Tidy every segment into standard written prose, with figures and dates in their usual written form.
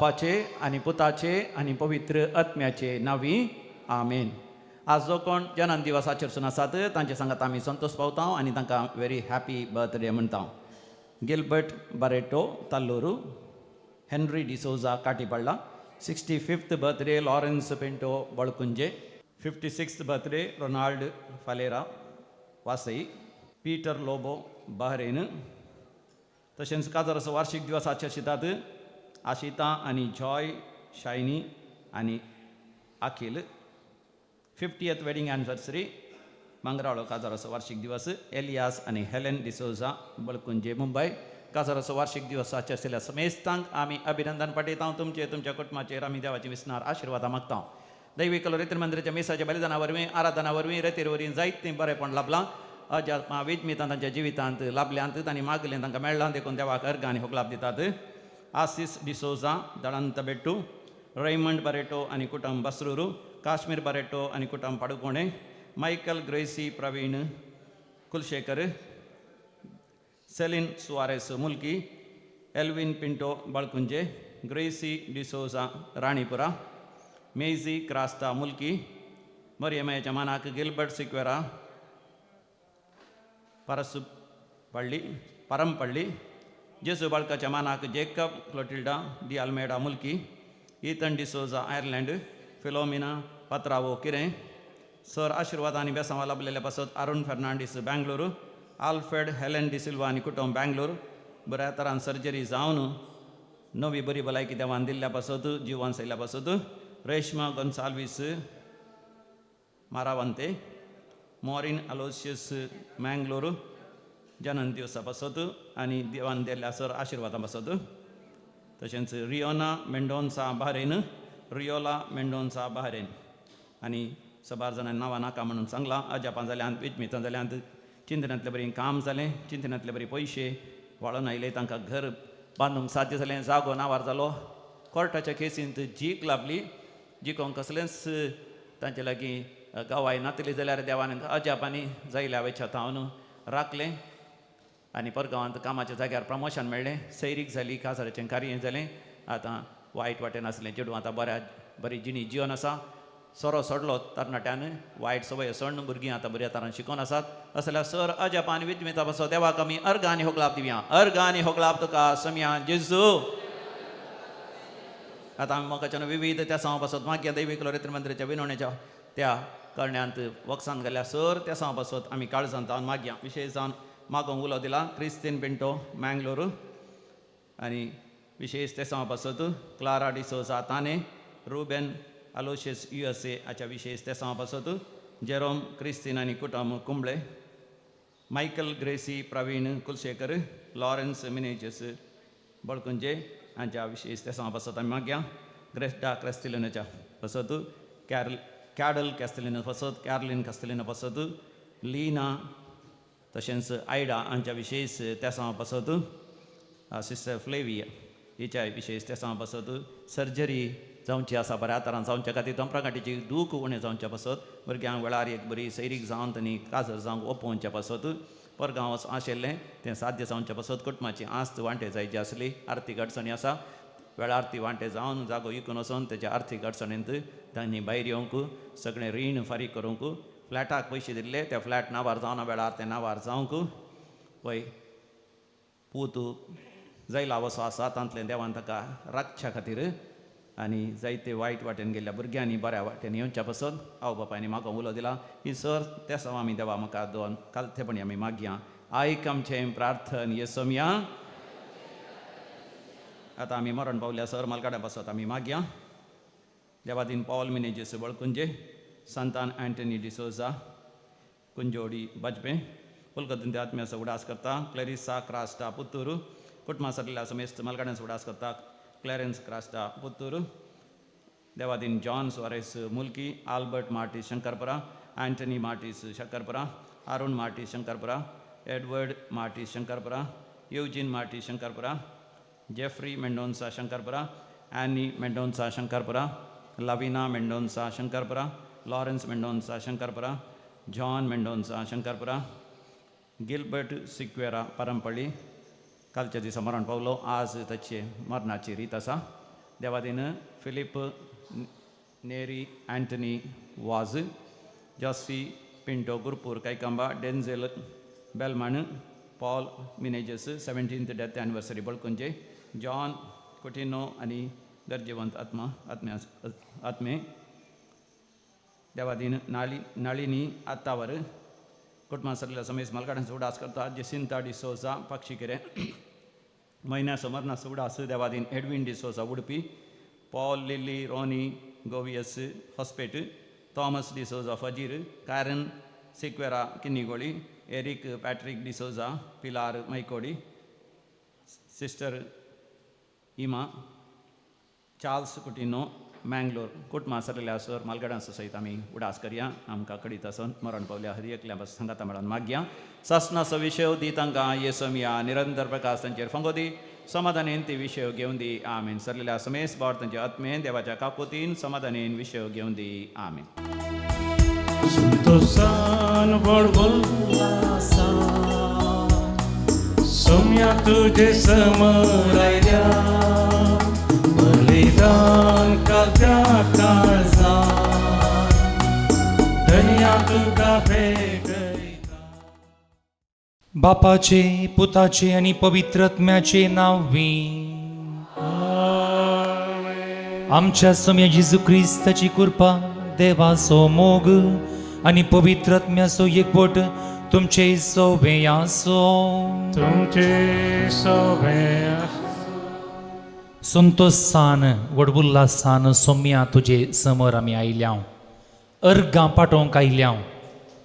बापाचे आणि पुताचे आणि पवित्र आत्म्याचे नावी आमेन. आज जो कोण जन्म दिवस आचरसून आसात तांचे सांगात आमी संतोष पावता आनी तांकां व्हेरी हॅपी बर्थडे म्हणटा. Gilbert Barreto Talloor, Henry D'Souza Katipalla, 65th birthday Lawrence Pinto Balkunje, 56th birthday Ronald Falera Vasai, Peter Lobo Bahrain. तशेंच काजर वार्षिक दिवस आचरशितात आशिता आनी जॉय शायनी आनी अखिल. 50th वेडिंग एनिवर्सरी मंगराळो काजाराचो वार्षिक दिवस एलियास आनी हेलेन डिसोजा बळकुंजे मुंबय. काजाराचो वार्षिक दिवस आचरशिल्ल्या समेस्तांक आमी अभिनंदन पाठयता. तुमच्या कुटुंबाचेर आमी देवाची विस्नार आशिर्वादां मागता. दैवीक रितीर मंदिराच्या मेसाच्या बलिदाना वरवीं आराधना वरवीं रेतीर वरवीं जायतें बरेंपण लाभलां. अज्या विजमितां तांच्या जिवितांत लाभल्यांत तांणी मागलें तांकां मेळ्ळां. देखून देवाक अर्घ आनी होगलाप दितात. आसीस डिसोजा दळंत बेट्टू, रेयमंड बारेटो आनी कुटुंब बसरूरू, काश्मीर बारेटो आनी कुटुंब Padukone, Michael Gracy Praveen Kulshekar, Celine Soares Mulki, Alvin Pinto Balkunje, Gracy D'Souza Ranipura, Maisie Crasta Mulki. मरियमाच्या मानाक गिल्बर्ट सिक्वेरा परमपल्ली. जेसू बाळकाच्या मानाक Jacob Clotilda de Almeida Mulki, Ethan D'Souza Ireland, Philomena पत्रावो किरें. सर आशिर्वाद आनी बेसांवा लाभलेल्या पासत अरुण फर्नांडीस बेंगलोर, आल्फ्रेड हेलेन डिसिल्वा आनी कुटुंब बेंगलोर. बऱ्या तरान सर्जरी जावन नवी बरी भलायकी देवान दिल्ल्या पासत जीव वांचयल्या पासत रेश्मा गोन्साल्वीस मारावंते, मॉरिन अलोशियस मँगलोर जन्म दिवसा पासत आनी देवान दिल्ल्या सर आशिर्वादां पासत. तशेंच रियोना मेंडोन्सा बहरेन, रियोला मेंडोन्सा बहरेन आनी सबार जाणांनी नांवां नाका म्हणून सांगलां. अजापां जाल्यांत, विजमितां जाल्यांत, चिंतनांतलें बरें काम जालें, चिंतनांतले बरे पयशे वाळून आयले, तांकां घर बांदूंक साध्य जालें, जागो नावार जालो. कोर्टाच्या केसींत जीक लाभली. जिकोंक कसलेंच तांचे लागीं गवाय नातली जाल्यार देवान अजापांनी जायल्या वेचातावन राखलें आनी परगांवांत कामाच्या जाग्यार प्रमोशन मेळ्ळें. सैरीक जाली, काजाराचें कार्य जालें. आतां वायट वाटेन आसलें चेडूं आतां बरी जिणी जिवन आसा. सोरो सोडलो तरणाट्यान, वायट सवय सोडून भुरगीं आतां बऱ्या तरान शिकून आसात. असल्या सर अजापान विजमिता पासो देवाक आमी अर्घ आनी होगलाप दिवया. अर्घ आनी होगलाप तुका समया जेजू. आतां आमी मोगाच्यान विविध त्या सांव पासत मागया. दैवीक रितीर मंदिराच्या विनवणेच्या त्या करण्यांत वखसान गेल्या सर त्या सांव पासत आमी काळजांत जावन मागया. विशेश जावन मागोंक उलो दिला क्रिस्तीन पिंटो मँगलोर आनी विशेष ते सांव पासत क्लारा डिसोजा ताने, रुबेन अलोशियस USA हाच्या विशेष ते सांव पासत जेरोम क्रिस्तीन आनी कुटुंब Kumble, Michael Gracy Praveen Kulshekar, Lawrence Menezes Balkunje हांच्या विशेष ते सांव पासत आमी मागया. ग्रेस्टा क्रेस्टिलिनाच्या पासत कॅडल कॅस्टेलिना पासत, कॅरलिन कॅस्टेलिना पासत, लीना तशेंच आयडा हांच्या विशेष त्या सांव पासत सिस्टर फ्लेविया हिच्या विशेष त्या सांव पासत सर्जरी जावची आसा बऱ्या तरान जावच्या खातीर तंप्रकाटीची दूख उणें जावच्या पासत भुरग्यांक वेळार एक बरी सैरीक जावन तांणी काजर जावंक ओपोवच्या पासत परगांव आशिल्लें तें साध्य जावच्या पासत कुटुंबाची आस्त वांटे जायची आसली. आर्थीक अडचणी आसा, वेळार ती वांटे जावन जागो विकून वचोन तेच्या आर्थीक अडचणींत तांणी भायर येवंक, सगळें रीण फारीक करूंक, फ्लॅटाक पयशे दिल्ले ते फ्लॅट नांवार जावना वेळार ते नांवार जावंक, पळय पूत जायला वसो आसा तांतलें देवान ताका राखच्या खातीर आनी जायते वायट वाटेन गेल्ल्या भुरग्यांनी बऱ्या वाटेन येवच्या पासत आवय बापायनी म्हाका उलो दिला. ही सर त्या सव आमी देवा म्हाका दोन कालथेपणी आमी मागया. आयक आमचें प्रार्थन येसोम्या. आतां आमी मरण पावल्या सर मालगाड्या पासत आमी मागया. देवादीन पॉल मिनेजीस बळकुंजे, संतान अँटनी डिसोजा कुंजोडी बजपे, पुलकतून आत्म्याचो उडास करता. क्लेरिसा क्रास्टा पुत्तूर, कुटुंबा सगळ्या समेस्त मालगाड्यांचो उडास करता. क्लॅरेन्स क्रास्टा पुत्तूर, देवादीन John Soares Mulki, Albert Martis Shankarpura, Antony Martis Shankarpura, Arun Martis Shankarpura, Edward Martis Shankarpura, Eugene Martis Shankarpura, Jeffrey Mendonca Shankarpura, Annie Mendonca Shankarpura, Lavina Mendonca Shankarpura, Lawrence Mendonca Shankarpura, John Mendonca Shankarpura, Gilbert Sequeira Parampalli कालच्या दिसा मरण पावलो. आज ताचे मरणाची रीत आसा. Devadin Philip Neri Antony Vaz, Josie Pinto Gurpur Kaikamba, Denzel Belman, Paul Menezes 17th death anniversary Balkunje, John Coutinho आणि गरजेवंत आत्मे देवादीन नळिनी आत्तावर कुटुंबा सरलेल्या समेस मलकाडांचा उडास करता, जसिंता डिसोजा पक्षीकेरे, मैना समरनास उडास देवादीन Edwin D'Souza Udupi, Paul Lily Ronnie Goveas Hospet, Thomas D'Souza Pajir, Karen Sequeira Kinnigoli, Eric Patrick D'Souza Pilar Maikodi, sister Emma Charles Coutinho Mangalore कुटुंबा सरलेल्या सर मालगडांसो सहित आम्ही उडास करया. आमकां कळीत आसून मरण पावल्या हरी एकल्या बस संगाता मेळोन मागया. ससनाचो विशय दी तांकां येसमिया निरंतर प्रकाश तांचेर फंगो दी, समाधानेन ती विशय घेवन दी. आमीन. सरलेल्या समेस बाळ तांच्या आत्मेन देवाच्या काकुतीन समाधानेन विशय घेवन दी. आमीन. संतोषान बळबळासान सोम्या तुझे समोर आयल्या, बलिदान कात्या काळजान धन्या तुका भेटयता. बापाचे, पुताचे आणि पवित्र आत्म्याचे नावी. आमच्या सम्या जेजू ख्रिस्ताची कृपा, देवाचो मोग आणि पवित्र आत्म्याचो एकवट तुमचे सोबे आसो. संतोषान वडबुल्लासान सोम्या तुझे समोर आमी आयल्या, अर्गां पाठोवंक आयल्या,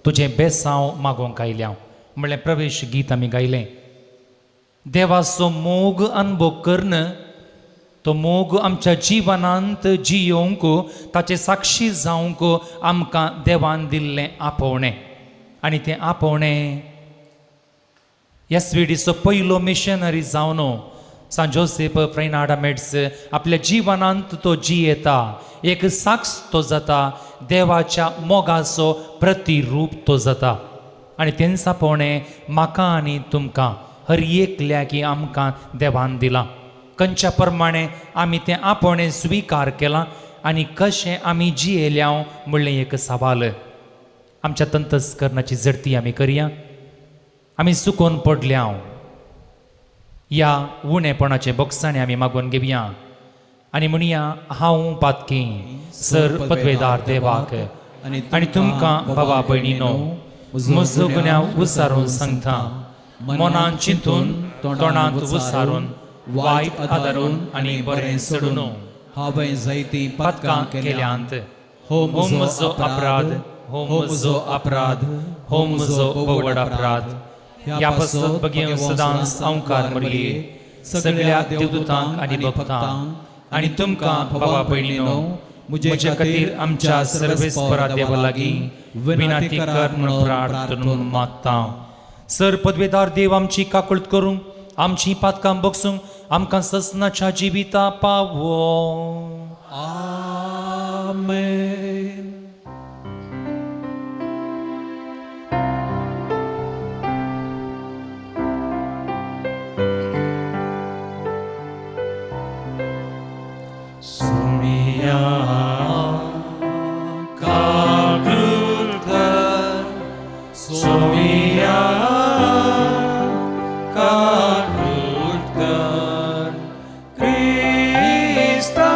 तुझे बेसांव मागोवंक आयल्या. म्हणल्यार प्रवेश गीत आमी गायलें. देवाचो मोग अनुभव करन, तो मोग आमच्या जिवनांत जियोवंक, ताचे साक्षी जावंक आमकां देवान दिल्लें आपोवणें. आनी तें आपोवणें एसवीडीचो पयलो मिशनरी जावन सान जोसेफ फ्रेनाडा मेड्स आपल्या जिवनांत तो जियेता. एक साक्ष तो जाता, देवाच्या मोगाचो प्रतिरूप तो जाता. आनी तें आपोवणें म्हाका आनी तुमकां हर एकल्याक आमकां देवान दिलां. खंयच्या प्रमाणे आमी तें आपोवणें स्विकार केलां आनी कशें आमी जियेल्या म्हणलें एक सवाल. आमच्या तंतस्करणाची झडती आमी करया. आमी चुकोवन पडल्या, या उणेपणाचे बोगसाणे आमी मागून घेवया आनी म्हणया, हांव पातकी सर पदवेदार देवाक आनी तुमकां बाबा भयणीनो म्हजो गुन्यांव उसारून सांगता. मनान चिंतून, तोंडांत उसारून, वायट आदारून आनी बरें सोडून हांवें जायतीं पातकां केल्यांत. हो म्हजो अपराध, हो म्हजो अपराध, हो म्हजो बोवड अपराध. ह्या पासत बगेन सदांच अवकार मरली सगळ्या देवदूतांक आनी भक्तांक आनी तुमकां बाबा भयणीनो म्हजे खातीर आमच्या सर्वेस्परा देवा लागीं विनंती कर म्हूण प्रार्थना मागता. सर पदवेदार देव आमची काकुळट करूं, आमची पातकां बगसूंक आमकां ससनाच्या जिविता पावो. आमेन. सोमिया काकुळट कर, सोमिया काकुळट कर, क्रिस्ता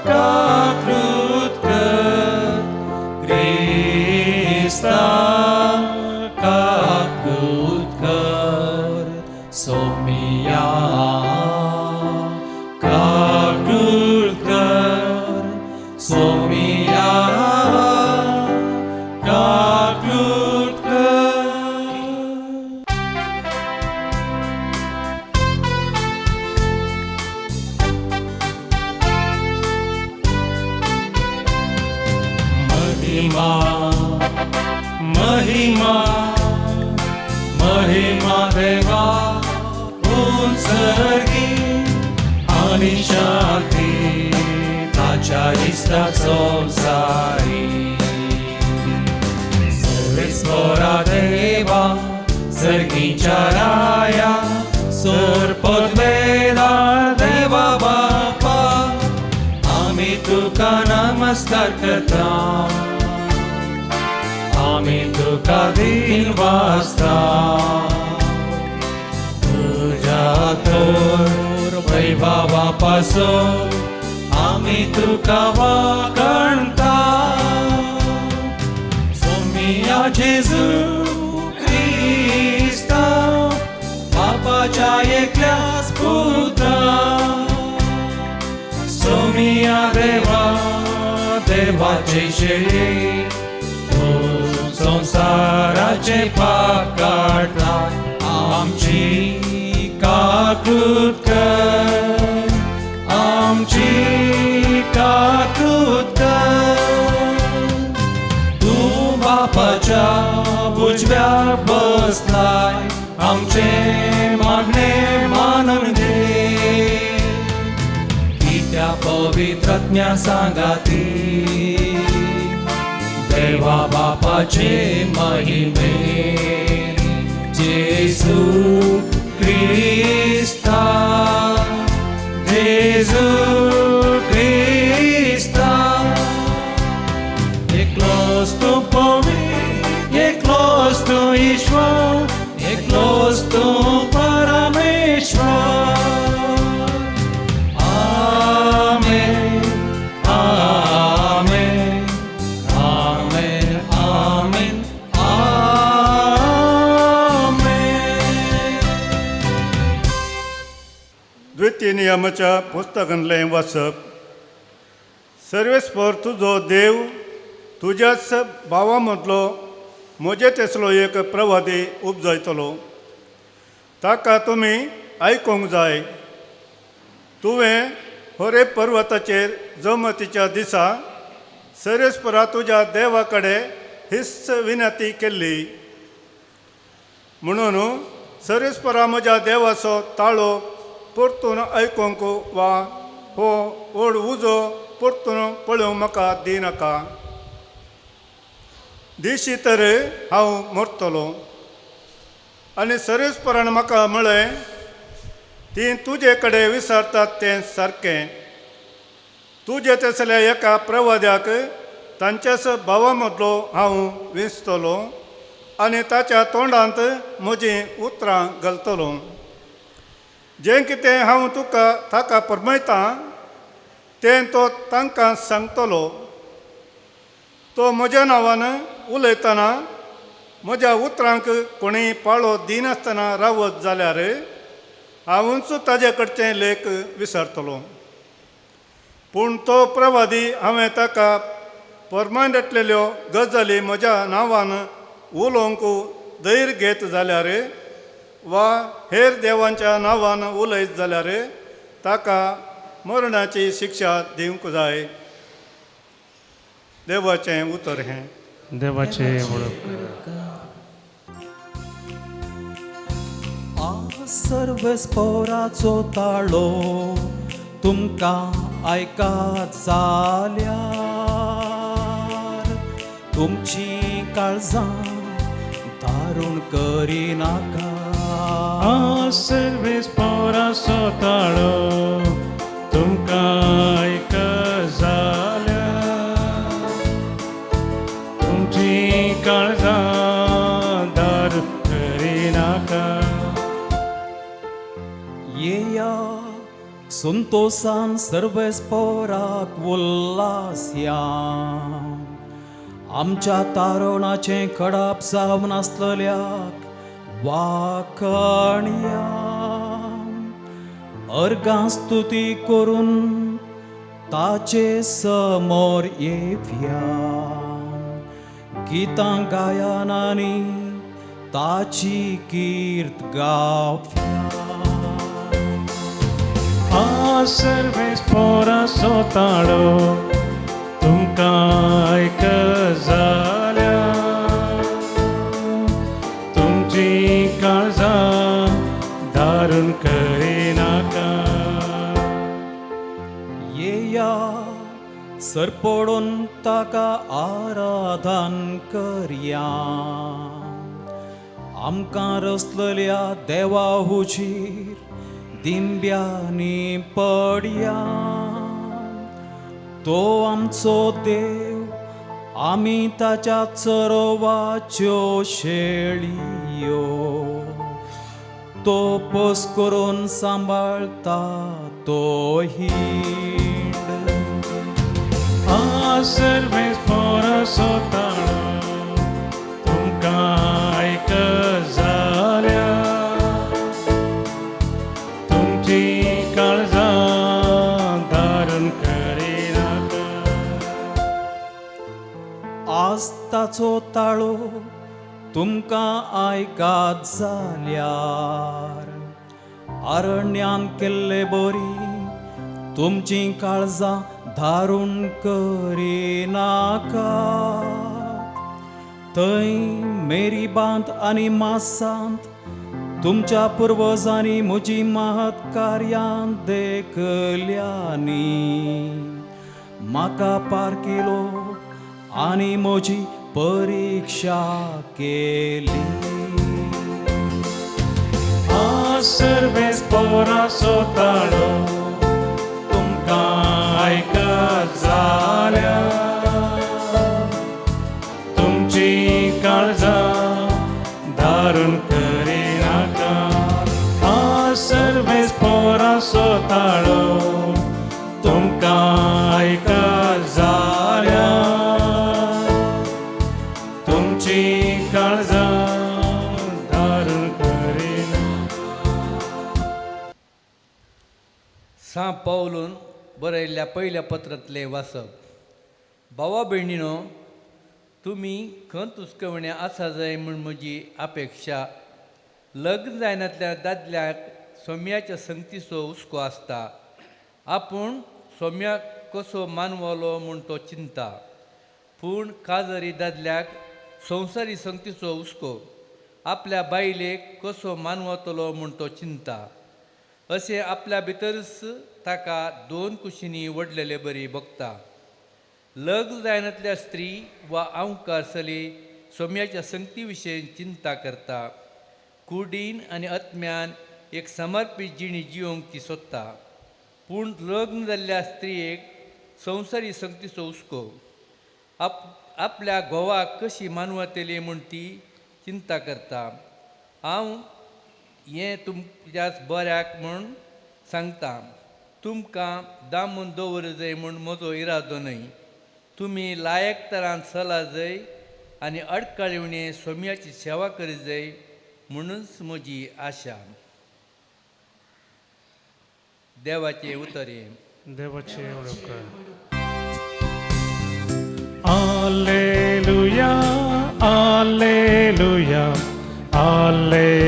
काकुळट कर, क्रिस्ता काकुळट कर. सोमिया काकुळट कर, सोमिया काकुळट कर. महिमा महिमा महिमा देवा उंचगी आणि शांती ताच्या इष्टाचो जारी. सर्वेस्परा देवा सर्गीच्या राया, सर पदवेदार देवा बापा आम्ही तुका नमस्कार करता, आम्ही तुका दिन वाजता, तुझ्या थोर वैभवापासून आम्ही तुका वाकणता. सोमिया जेजू ख्रिस्ता, बापाच्या एकल्याच पुत्रा, सोमिया देवा, देवाचे शरीर, तो संसाराचे पाप काढता. आमची काकूत कर, आमची काकूत कर. तू बापाच्या उजव्या बसलाय, आमचे मागणे मानून घे. की त्या पवित्रात्म्या सांगाती देवा बापाचे महिमे. जेजू ख्रिस्ता, जेजू ख्रिस्ता, एकलोच तू पवित्र, एकलोच तू ईश्वर, एकलोच तू परमेश्वर. आमेन, आमेन, आमेन, आमेन, आमेन. द्वितीय नियमाच्या पुस्तकांतलें वाचप. सर्वेस्पर तुजो देव तुज्याच भावा मदलो म्हजे तेसलो एक प्रवादी उपजयतलो. ताका तुमी आयकूंक जाय. तुवें होरे पर्वताचेर जमतीच्या दिसा सर्वेस्परा तुज्या देवा कडेन हिस्स विनंती केल्ली. म्हणून सर्वेस्परा म्हज्या देवाचो ताळो परतून आयकूंक वा हो व्हड उजो परतून पळोवंक म्हाका दिनाका. दिशी तर हांव मरतलों. आनी सर्वेस्परान म्हाका म्हळें, ती तुजे कडेन विचारतात तें सारकें. तुजे तेसल्या एका प्रवाद्याक तांच्याच भावा मदलो हांव विंचतलों आनी ताच्या तोंडांत म्हजीं उतरां घालतलों. जें कितें हांव तुका ताका फरमायतां तें तो तांकां सांगतलो. तो म्हज्या नांवान उलयतना म्हज्या उतरांक कोणीय पाळो दिनासतना रावत जाल्यार हांवूच ताजे कडचें लेख विसरतलों. पूण तो प्रवादी हांवें ताका फरमायतलेल्यो गजाली म्हज्या नांवान उलोवंक धैर्य घेत जाल्यार वा हेर देवांच्या नांवान उलयत जाल्यार ताका मरणाची शिक्षा दिवंक जाय. देवाचें उतर हें. देवाचे वळख. सर्वेस्पराचो ताळो तुमकां आयकात जाल्यार तुमची काळजां दारूण करिनाका. सर्वेस्पराचो ताळो तुमकां आयकत जाल्यार तुमची काळजां दार करिनाका. येया संतोषान सर्वेस्पराक उल्हास या. आमच्या तारुणाचें खडाप जावन आसलेल्याक वाखणया. अर्गां स्तुती करून ताचे समोर येवया. गितां गायनांनी ताची कीर्त गावया. सर्वेस्पराचो ताळो तुमकां आयकत जाल्यार तुमची काळजां दारूण करिनाका. येया सरपडून ताका आराधन करया. आमकां रचलेल्या देवा हुजीर दिंब्यांनी पडया. तो आमचो देव, आमी ताच्या चरोवाच्यो शेळयो. तो पोस करून सांबाळता तो हिंड. आ सर्वेस पोरसो ताळो तुमकां आयक जाल्या. तुमची काळजां धारण करिनाका. आज ताचो ताळो तुमकां आयकात जाल्यार अरण्यान केल्ले बरी तुमची काळजां धारून करिनाका. थंय मेरीबांत आनी मासांत तुमच्या पुर्वजांनी म्हजी महत् कार्यां देखल्यांनी म्हाका पारकिलो आनी म्हजी परीक्षा केली. आ सर्वेस पोरसो ताळो तुमकां आयक जाल्या. तुमची काळजां धारण करिनाका. आ सर्वेस पोरसो ताळो तुमकां आयक जाल्या. तुमची काळजां धारण करिना. सा पावलून बरयल्ल्या पयल्या पत्रांतले वाचप. भावा भयणीनो, तुमी खंत हुस्कवणे आसा जाय म्हूण म्हजी अपेक्षा. लग्न जायनातल्या दादल्याक सोम्याच्या संगतीचो हुस्को आसता. आपूण सोम्याक कसो मानवलो म्हूण तो चिंता. पूण काजरी दादल्याक संवसारी संगतीचो हुस्को आपल्या बायलेक कसो मानवतलो म्हूण तो चिंता. अशें आपल्या भितरच ताका दोन कुशींनी वडलेले बरी भोगता. लग्न जायनातल्या स्त्री वा आंवकार चली सोम्याच्या संगती विशीं चिंता करता. कुडीन आनी आत्म्यान एक समर्पीत जिणी जिवंक ती सोदता. पूण लग्न जाल्ल्या स्त्रियेक संवसारी संगतीचो हुस्को आपल्या घोवाक कशी मानवतली म्हूण ती चिंता करता. हांव हें तुमच्याच बऱ्याक म्हूण सांगता. तुमकां दामून दवर जाय म्हूण म्हजो इरादो न्हय. तुमी लायक तरान चला जाय आनी अडकाळिवणे सोम्याची सेवा करी जाय म्हणूच म्हजी आशा. देवाचे उतरे. देवाचे उपकार. Alleluia, Alleluia, Alleluia,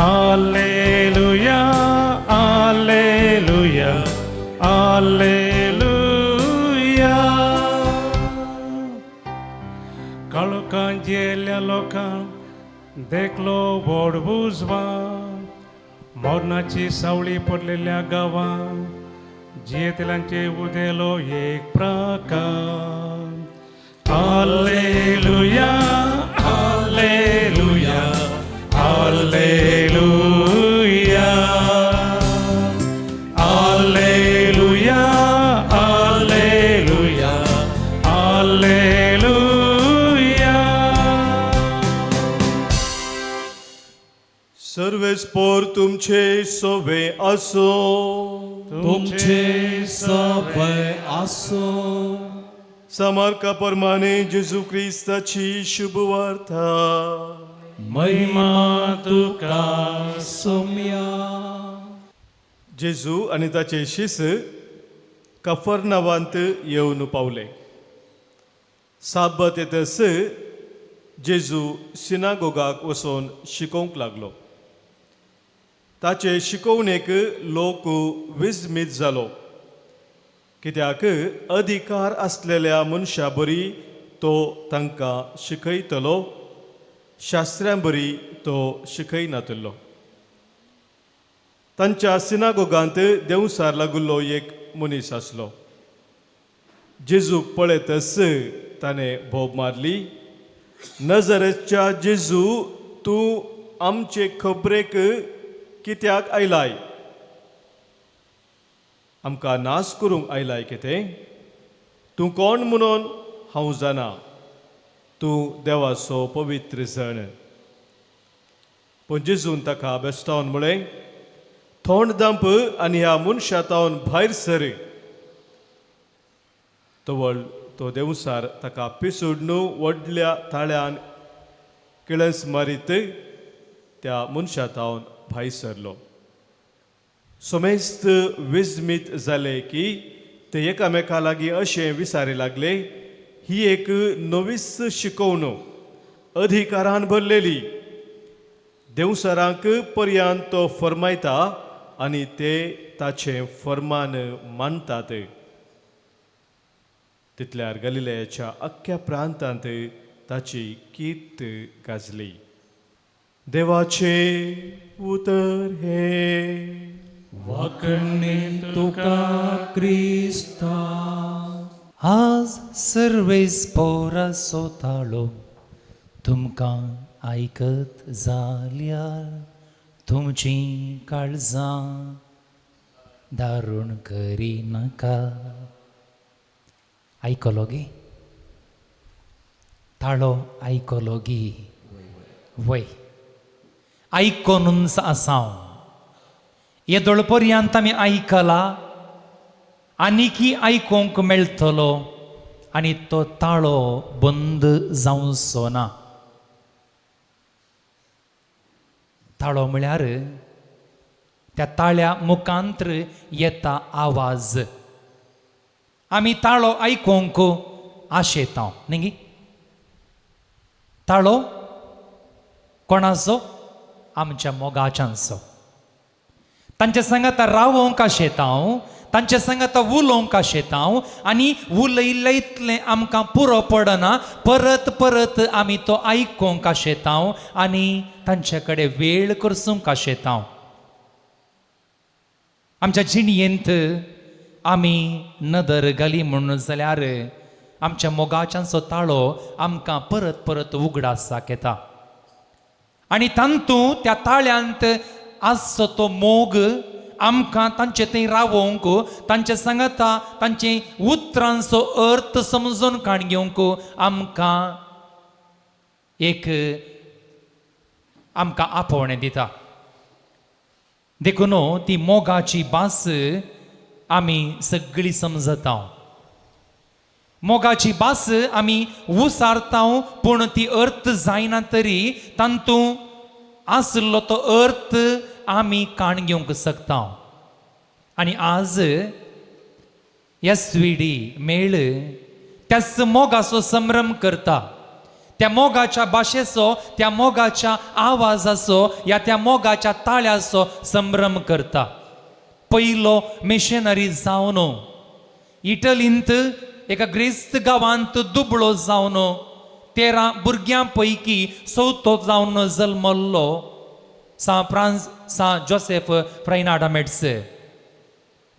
Alleluia, Alleluia, Alleluia. काळोखान जियेल्ल्या लोकांक देखलो व्हड उजवा. मरणाची सावळी पडलेल्या गांवांत जियेतल्यांचे उदेलो एक प्रकार. Alleluia, Alleluia, Alleluia, Alleluia, Alleluia, Alleluia. सर्वेस्पोर तुमचे सोवे असो. तुमचे सवय आसो. समर्का प्रमाणे जेजू क्रिस्ताची शुभवार्ता. महिमा तुका. सोम्या. जेजू आनी ताचे शिस कफरनावांत येवन पावले. साबत येतस जेजू सिनागोगाक वचून शिकोवंक लागलो. ताचे शिकवणेक लोक विस्मीत जालो, कित्याक अधिकार असलेल्या मनशा बरी तो तांकां शिकयतलो, शास्त्रां बरी तो शिकयनातलो. तांच्या सिनागोगांत देंवसार लागुल्लो एक मनीस आसलो. जेजू पळयतच ताणें भोब मारली, नजरेच्या जेजू, तूं आमचे खबरेक कित्याक आयलाय? आमकां नाश करूंक आयलाय कितें? तूं कोण म्हणून हांव जाणा. तूं देवाचो पवित्र जण. पूण जेजून ताका बेस्तावन म्हळें, थोंड दांप आनी ह्या मनशातावन भायर सर. तवळ तो देवसार ताका पिसूडन व्हडल्या ताळ्यान किळस मारीत त्या मनशातावन भायर सरलो. सोमेस्त विस्मीत जाले की ते एकामेका लागीं अशें विचारूंक लागले, ही एक नवीस शिकवण अधिकारान भरलेली. देवसरांक पर्यंत तो फरमायता आनी ते ताचें फर्मान मानतात. तितल्यार गलिलयाच्या अख्ख्या प्रांतांत ताची कीर्त गाजली. देवाचे उतर हे. वाकणे तुका क्रिस्ता. आज सर्वेस पोरासो ताळो तुमकां आयकत जाल्यार तुमची काळजां दारूण करी नाका. आयकलो गे? ताळो आयकलो गे? वय आयकोनूच आसांव. येदोळ पर्यंत आमी आयकला, आनीकी आयकोंक मेळटलो आनी तो ताळो बंद जावचो ना. ताळो म्हळ्यार त्या ताळ्या मुखांत्र येता आवाज. आमी ताळो आयकोंक आशेतांव न्ही. ताळो कोणाचो? आमच्या मोगाच्यांचो. तांचे सांगात रावोंक आशेतांव, तांचे सांगात उलोवंक आशेतांव, आनी उलयले इतलें आमकां पुरो पडना. परत परत आमी तो आयकोंक आशेतांव आनी तांचे कडेन वेळ करसूंक आशेतांव. आमच्या जिणयेंत आमी नदर घाली म्हणून जाल्यार आमच्या मोगाच्यांचो ताळो आमकां परत परत उगडासाक येता. आनी तांतूं त्या ताळ्यांत आसचो तो मोग आमकां तांचे थंय रावोंक, तांचे सांगता तांचे उतरांचो अर्थ समजून काण घेवंक आमकां आमकां आपोवणें दिता. देखून ती मोगाची भास आमी सगळीं समजता. मोगाची भास आमी उसारता, पूण ती अर्थ जायना तरी तांतूं आसलो तो अर्थ आमी काण घेवंक शकता. आनी आज SVD मेळ त्याच मोगाचो संभ्रम करता. त्या मोगाच्या भाशेचो, त्या मोगाच्या आवाजाचो, या त्या मोगाच्या ताळ्याचो संभ्रम करता. पयलो मिशनरी जावन इटलींत एका ग्रेस्त गांवांत दुबळो जावन 13 भुरग्यां पैकी 4थो जावन जल्मल्लो सा जोसेफ फ्रायनाडा मेड्स.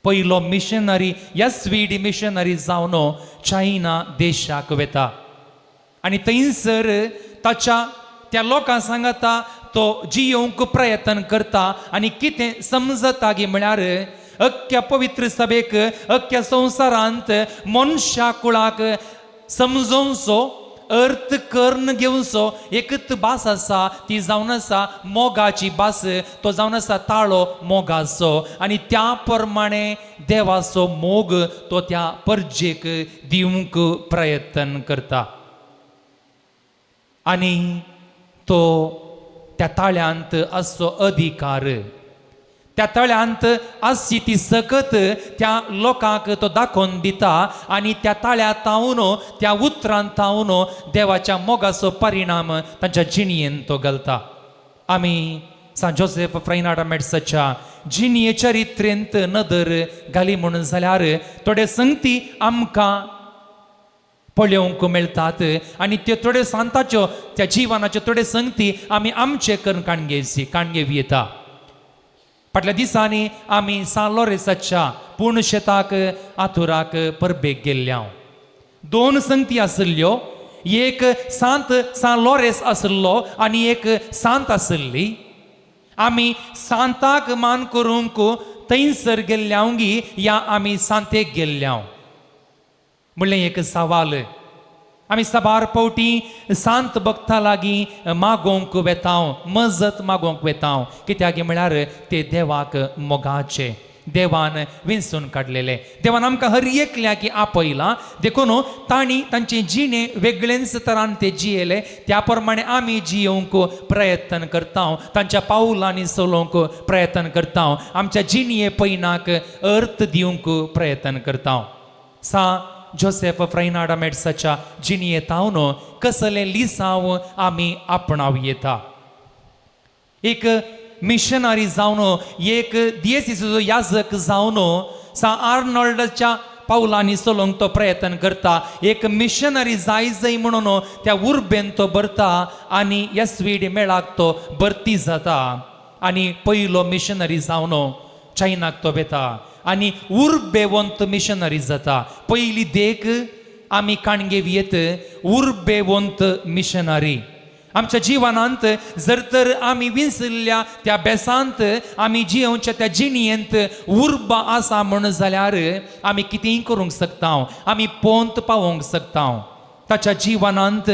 पयलो मिशनरी SVD मिशनरी जावन चायना देशाक वेता. आनी थंयसर त्या लोकां सांगता तो जियोंक प्रयत्न करता. आनी कितें समजता गे म्हळ्यार अख्ख्या पवित्र सभेक, अख्ख्या संवसारांत मनशा कुळाक समजोवचो, अर्थ कर्ण घेवचो एकच भास आसा, ती जावन आसा मोगाची भास. तो जावन आसा ताळो मोगाचो. आनी त्या प्रमाणे देवाचो मोग तो त्या परजेक दिवंक प्रयत्न करता. आनी तो त्या ताळ्यांत आसचो अधिकार, त्या तळ्यांत आसची ती सकत त्या लोकांक तो दाखोवन दिता. आनी त्या ताळ्यांतावन, त्या उतरांतावन देवाच्या मोगाचो परिणाम तांच्या जिणयेंत तो घालता. आमी सा जोसेफ फ्रायनाडा मेड्साच्या जिणये चरित्रेंत नदर घाली म्हणून जाल्यार थोडे संगती आमकां पळोवंक मेळटात. आनी त्यो थोड्यो सांताच्यो, त्या जिवनाच्यो थोड्यो संगती आमी आमचे करून काणगेवी येता. फाटल्या दिसांनी आमी सा लॉरेसाच्या पुणशेताक आथुराक परबेक गेल्ल्या. 2 संगती आसल्यो. एक सांत सा लॉरेस आसलो आनी एक सांत आसली. आमी सांताक मान करूंक थंयसर गेल्ल्यावंगी या आमी सांतेक गेल्ल्या म्हणलें एक सवाल आमी साबार पावटी सांत भक्ता लागीं मागोवंक वेताव मजत मागोवंक वेताव कित्याक म्हळ्यार ते देवाक मोगाचे देवान विंचून काडलेले देवान आमकां हर एकल्याक आपयलां देखून तांणी तांचे जिणे वेगळेच तरान ते जियेले त्या प्रमाणे आमी जियोवंक प्रयत्न करता तांच्या पावलांनी चलोवंक प्रयत्न करता आमच्या जिणये पैनाक अर्थ दिवंक प्रयत्न करता सा जोसेफ फ्रायनाडा मेड्साच्या जिणयेतावन कसले लिसांव आमी आपणाव येता एक मिशनरी जावन एक दियेसीचो याजक जावन सा आर्नॉल्डच्या पावलांनी चलोवंक तो प्रयत्न करता एक मिशनरी जाय म्हणून त्या उर्बेन तो भरता आनी येसवीड मेळाक तो भरती जाता आनी पयलो मिशनरी जावन चायनाक तो वेता आनी उर्बेवंत मिशनरी जाता पयली देख आमी काणगेवियेत उर्बेवंत मिशनरी आमच्या जिवनांत जर तर आमी विसरल्या त्या बेसांत आमी जियोवच्या त्या जिणयेंत उर्बा आसा म्हण जाल्यार आमी कितेंय करूंक शकता आमी पोंत पावोवंक शकता ताच्या जिवनांत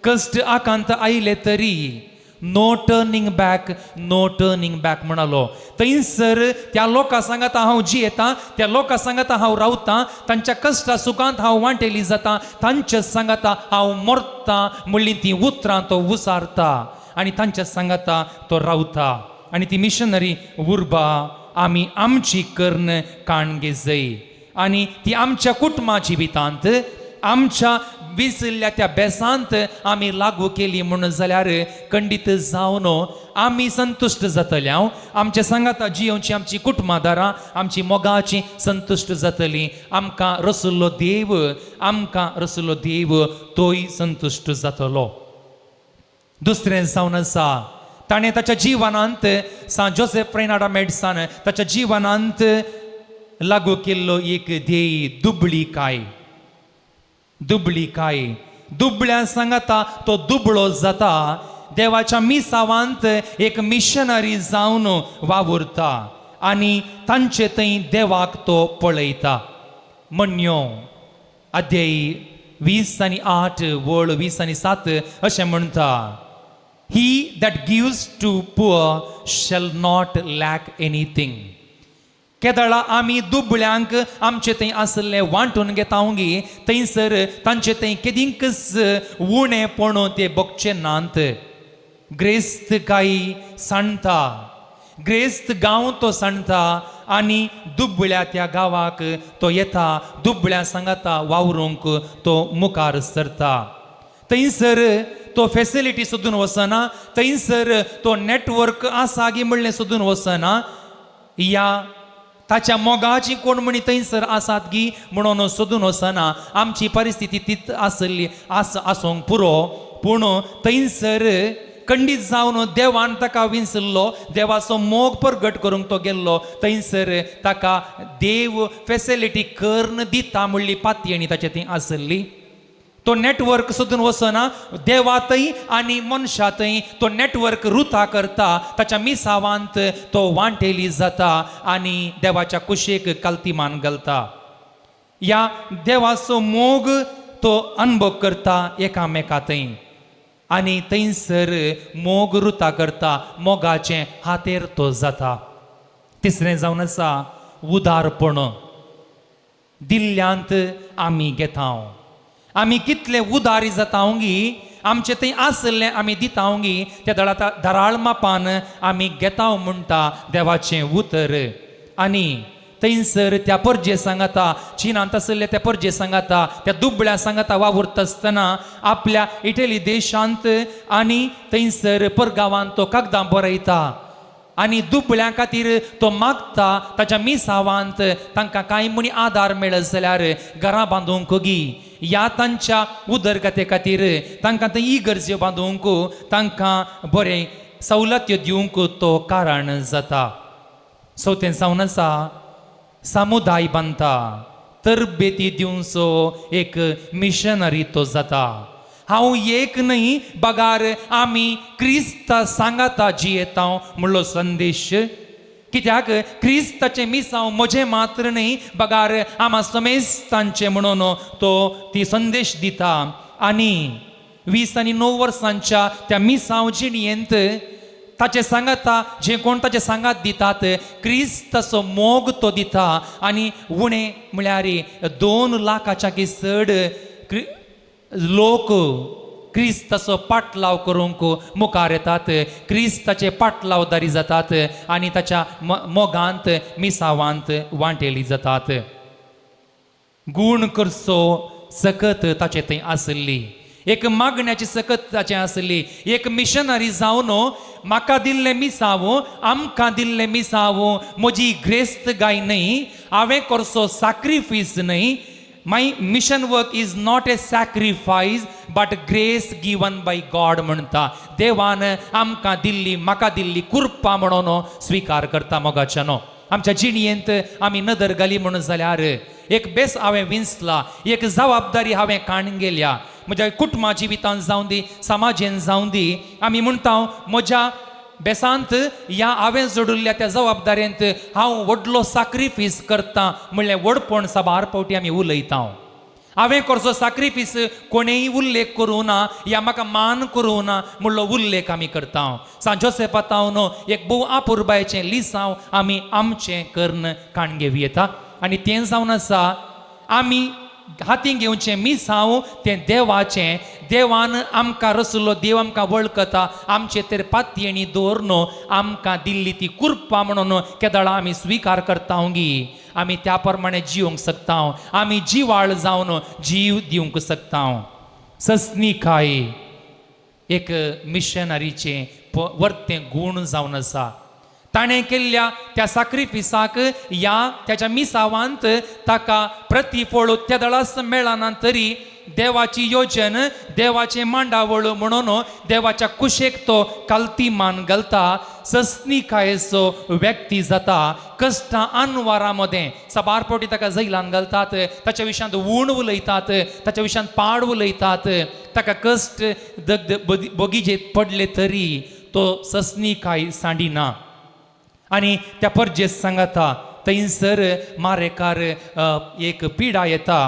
कश्ट आकांत आयले तरी नो टर्निंग बॅक म्हणालो थंयसर त्या लोकां सांगात हांव जियेता त्या लोकां सांगात हांव रावतां तांच्या कश्टा सुखांत हांव वांटेली जाता तांच्या सांगाता हांव मरता म्हणली ती उतरां तो उसारता आनी तांच्या सांगाता तो रावता आनी ती मिशनरी उर्बा आमी आमची कर्ण काणगे जाय आनी ती आमच्या कुटुंबा जिवितांत आमच्या विसरल्या त्या बेसांत आमी लागू केली म्हणून जाल्यार खंडीत जावन आमी संतुश्ट जातल्या आमच्या सांगाता जियोवची आमची कुटुंबादारां आमची मोगाची संतुश्ट जातली आमकां रसलो देव तोय संतुश्ट जातलो दुसरें जावन आसा ताणें ताच्या जिवनांत सा जोसेफ फ्रायनाडा मेड्सान ताच्या जिवनांत लागू केल्लो एक ध्येय दुबळ्या सांगाता तो दुबळो जाता देवाच्या मिसावांत एक मिशनरी जावन वावुरता आनी तांचे थंय देवाक तो पळयता म्हणयो अध्याय 20:8 वळ 20:7 अशें म्हणटा he that gives to poor shall not lack anything केदळा आमी दुबळ्यांक आमचे थंय आसले वांटून घेतावंगी थंयसर तांचे थंय केदींकच उणेपण ते बगचे नांत ग्रेस्त काही सांडटा ग्रेस्त गांव तो सांडटा आनी दुबळ्या त्या गांवाक तो येता दुबळ्या सांगाता वावरूंक तो मुखार सरता थंयसर तो फॅसिलिटी सोदून वचना थंयसर तो नेटवर्क आसा गी म्हणलें सोदून वचना या ताच्या मोगाची कोण म्हणी थंयसर आसात गी म्हणून सोदून वचना आमची परिस्थिती तीच आसली आसूंक पुरो पूण थंयसर खंडीत जावन देवान ताका विंचल्लो देवाचो मोग प्रगट करूंक तो गेल्लो थंयसर ताका देव फॅसिलिटी कर्ण दिता म्हणली पातयेणी ताचे थंय आसली तो नेटवर्क सोदून वचना देवातय आनी मनशातय तो नेटवर्क रुता करता ताच्या मिसावांत तो वांटेली जाता आनी देवाच्या कुशेक काल्तिमान घालता या देवाचो मोग तो अनुभव करता एकामेकांतय आनी थंयसर मोग रुता करता मोगाचे हातेर तो जाता तिसरें जावन आसा उदारपण दिल्ल्यांत आमी घेता आमी कितले उदारी जातावंगी आमचे थंय आसले आमी दितावंगी त्या धराळ मापान आमी घेताव म्हणटा देवाचें उतर आनी थंयसर त्या परजे सांगाता चीनांत आसले त्या परजे सांगाता त्या दुबळ्या सांगाता वावुरता आसतना आपल्या इटली देशांत आनी थंयसर परगांवांत तो कागदां बरयता आनी दुबळ्यां खातीर तो मागता ताच्या मिसावांत तांकां कांय म्हणी आदार मेळत जाल्यार घरां बांदूंक गी या तांच्या उदरगते खातीर तांकां थंय इगर्ज्यो बांदूंक तांकां बरें सवलत्यो दिवंक तो कारण जाता चवथें जावन आसा समुदाय बांदता तरबेती दिवचो एक मिशनरी तो जाता हांव एक न्हय बगार आमी क्रिस्त सांगाता जियेता म्हणलो संदेश कित्याक क्रिस्ताचे मिसांव म्हजे मात्र न्ही बगार आम्हा समेस्तांचे म्हणून तो ती संदेश दिता. आनी 20 आनी 9 वर्सांच्या त्या मिसांव जिणयेंत ताचे सांगाता जे कोण ताचे सांगात दितात क्रिस्ताचो मोग तो दिता. आनी उणें म्हळ्यार 2 लाखाच्या की चड लोक क्रिस्ताचो पाटलाव करूंक मुखार येतात, क्रिस्ताचे पाटलावदारी जातात आनी ताच्या मोगांत मिसावांत वांटेली जातात. गूण करचो सकत ताचे थंय आसली, एक मागण्याची सकत ताचे आसली. एक मिशनरी जावन म्हाका दिल्ले मिसाव, आमकां दिल्ले मिसाव म्हजी ग्रेस्त गाय न्ही, हांवें करचो सॅक्रिफीस न्ही. My mission work is not a sacrifice but grace given by God म्हणटा. देवान आमकां दिल्ली, म्हाका दिल्ली कुर्पा म्हणून स्विकार करता मोगाच्यानो. आमच्या जिणयेंत आमी नदर घाली म्हणून जाल्यार एक बेस हांवें विंचला, एक जबाबदारी हांवें काण गेल्या. म्हज्या कुटुंबा जिवितांत जावं दी, समाजेन जावं दी, आमी म्हणटा म्हज्या बेसांत ह्या हांवें जोडिल्ल्या त्या जबाबदारेंत हांव व्हडलो सॅक्रिफीस करतां म्हणलें व्हडपण साबार फावटी आमी उलयता. हांवें करचो सॅक्रिफीस कोणेय उल्लेख करूं ना या म्हाका मान करूं ना म्हणलो उल्लेख आमी करता. सांजोसेपातावन एक भोव आपुरबायेचें लिसांव आमी आमचें कर्ण काणगेवी येता. आनी तें जावन आसा आमी हातीन घेवचें मिसांव तें देवाचें. देवान आमकां रचलो, देव आमकां वळखता, आमचे तर पातयेणी दवरून आमकां दिल्ली ती कुर्पा म्हणून केदळां आमी स्विकार करता गी. आमी त्या प्रमाणे जिवंक शकता, आमी जिवाळ जावन जीव दिवंक शकता. सस्निकाय एक मिशनरीचें वर्तें गूण जावन आसा. ताणें केल्ल्या त्या सॅक्रिफिसाक या त्याच्या मिसावांत ताका प्रतिफळ तेदळास मेळना तरी देवाची योजन, देवाचें मांडावळ म्हणून देवाच्या कुशेक तो कालती मान घालता. सस्निकायेचो व्यक्ती जाता. कश्टां आनवारां मदें साबार फावटी ताका जैलान घालतात, ताच्या विशयांत उण उलयतात, ताच्या विशयांत पाड उलयतात. ताका कश्ट बगीचेत पडले तरी तो सस्निकाय सांडिना. आनी त्या परजेस सांगता थंयसर मारेकार एक पिडा येता,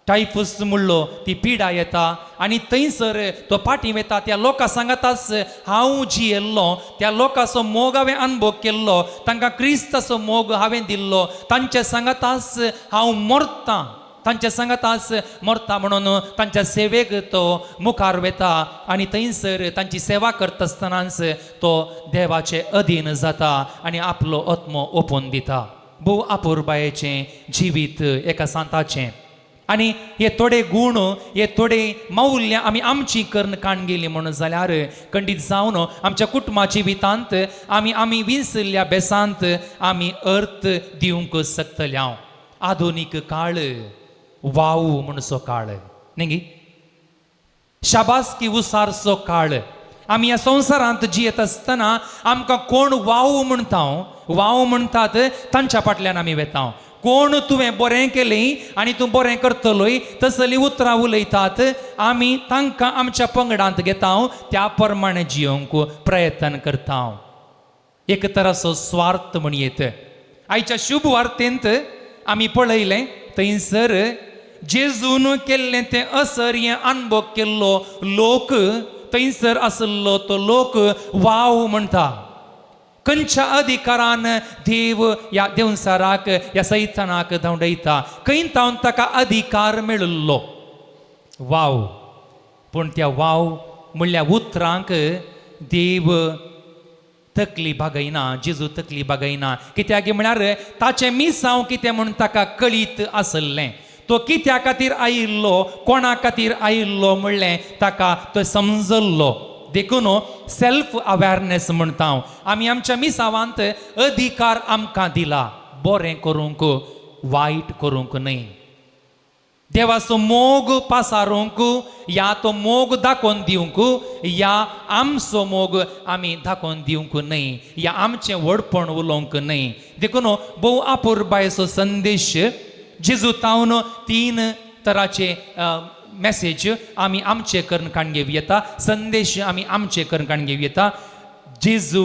टायफस म्हणलो ती पिडा येता आनी थंयसर तो पाटी वता. त्या लोकां सांगताच हांव जियेल्लो, त्या लोकांचो मोग हांवें अनुभव केल्लो, तांकां क्रिस्ताचो मोग हांवें दिल्लो, तांचे सांगताच हांव मरतां, तांचे सांगताच मरता म्हणून तांच्या सेवेक तो मुखार वेता. आनी थंयसर तांची सेवा करता आसतनाच तो देवाचे अधीन जाता आनी आपलो आत्मो ओपून दिता. भोव आपुरबायेचें जिवीत एका सांताचें. आनी हे थोडे गूण, हे थोडे मौल्य आमी आमची कर्ण काण गेली म्हणून जाल्यार खंडीत जावन आमच्या कुटुंबा जिवितांत आमी विसरल्या बेसांत आमी अर्थ दिवंक शकतल्या. आधुनीक काळ वाव म्हणसो काळ न्ही, शाबासकी उसारचो काळ. आमी ह्या संवसारांत जियेत आसतना आमकां कोण वाव म्हणटा, वाव म्हणटात तांच्या फाटल्यान आमी वेता. कोण तुवें बरें केलें आनी तूं बरें करतलोय तसलीं उतरां उलयतात, आमी तांकां आमच्या पंगडांत घेता, त्या प्रमाणे जियोंक प्रयत्न करता. एक तराचो स्वार्थ म्हणयेत. आयच्या शुभ वार्तेंत आमी पळयलें थंयसर जेजून केल्लें तें असर हें अनुभव केल्लो लोक थंयसर आसलो तो लोक वाव म्हणटा. खंयच्या अधिकारान देव ह्या देवसाराक ह्या सैतानाक धांवडयता, खंय तावन ताका अधिकार मेळिल्लो वाव. पूण त्या वाव म्हणल्या उतरांक देव तकली बागयना, जेजू तकली बागयना. कित्याक म्हळ्यार ताचें मिसांव कितें म्हूण ताका कळीत आसलें. तो कित्या खातीर आयिल्लो, कोणा खातीर आयिल्लो म्हणलें ताका तो समजल्लो. देखून सेल्फ अवेरनेस म्हणटा. आमी आमच्या मिसावांत अधिकार आमकां दिला बरें करूंक, वायट करूंक न्हय. देवाचो मोग पासारूंक या तो मोग दाखोवन दिवंक, या आमचो मोग आमी दाखोवन दिवंक न्हय, या आमचें व्हडपण उलोवंक न्हय. देखून भोव आपुरबायेचो संदेश जेजूतावन 3 तराचे मॅसेज आमी आमचे कर्ण काण घेवं येता, संदेश आमी आमचे कर्ण काण घेवं येता. जेजू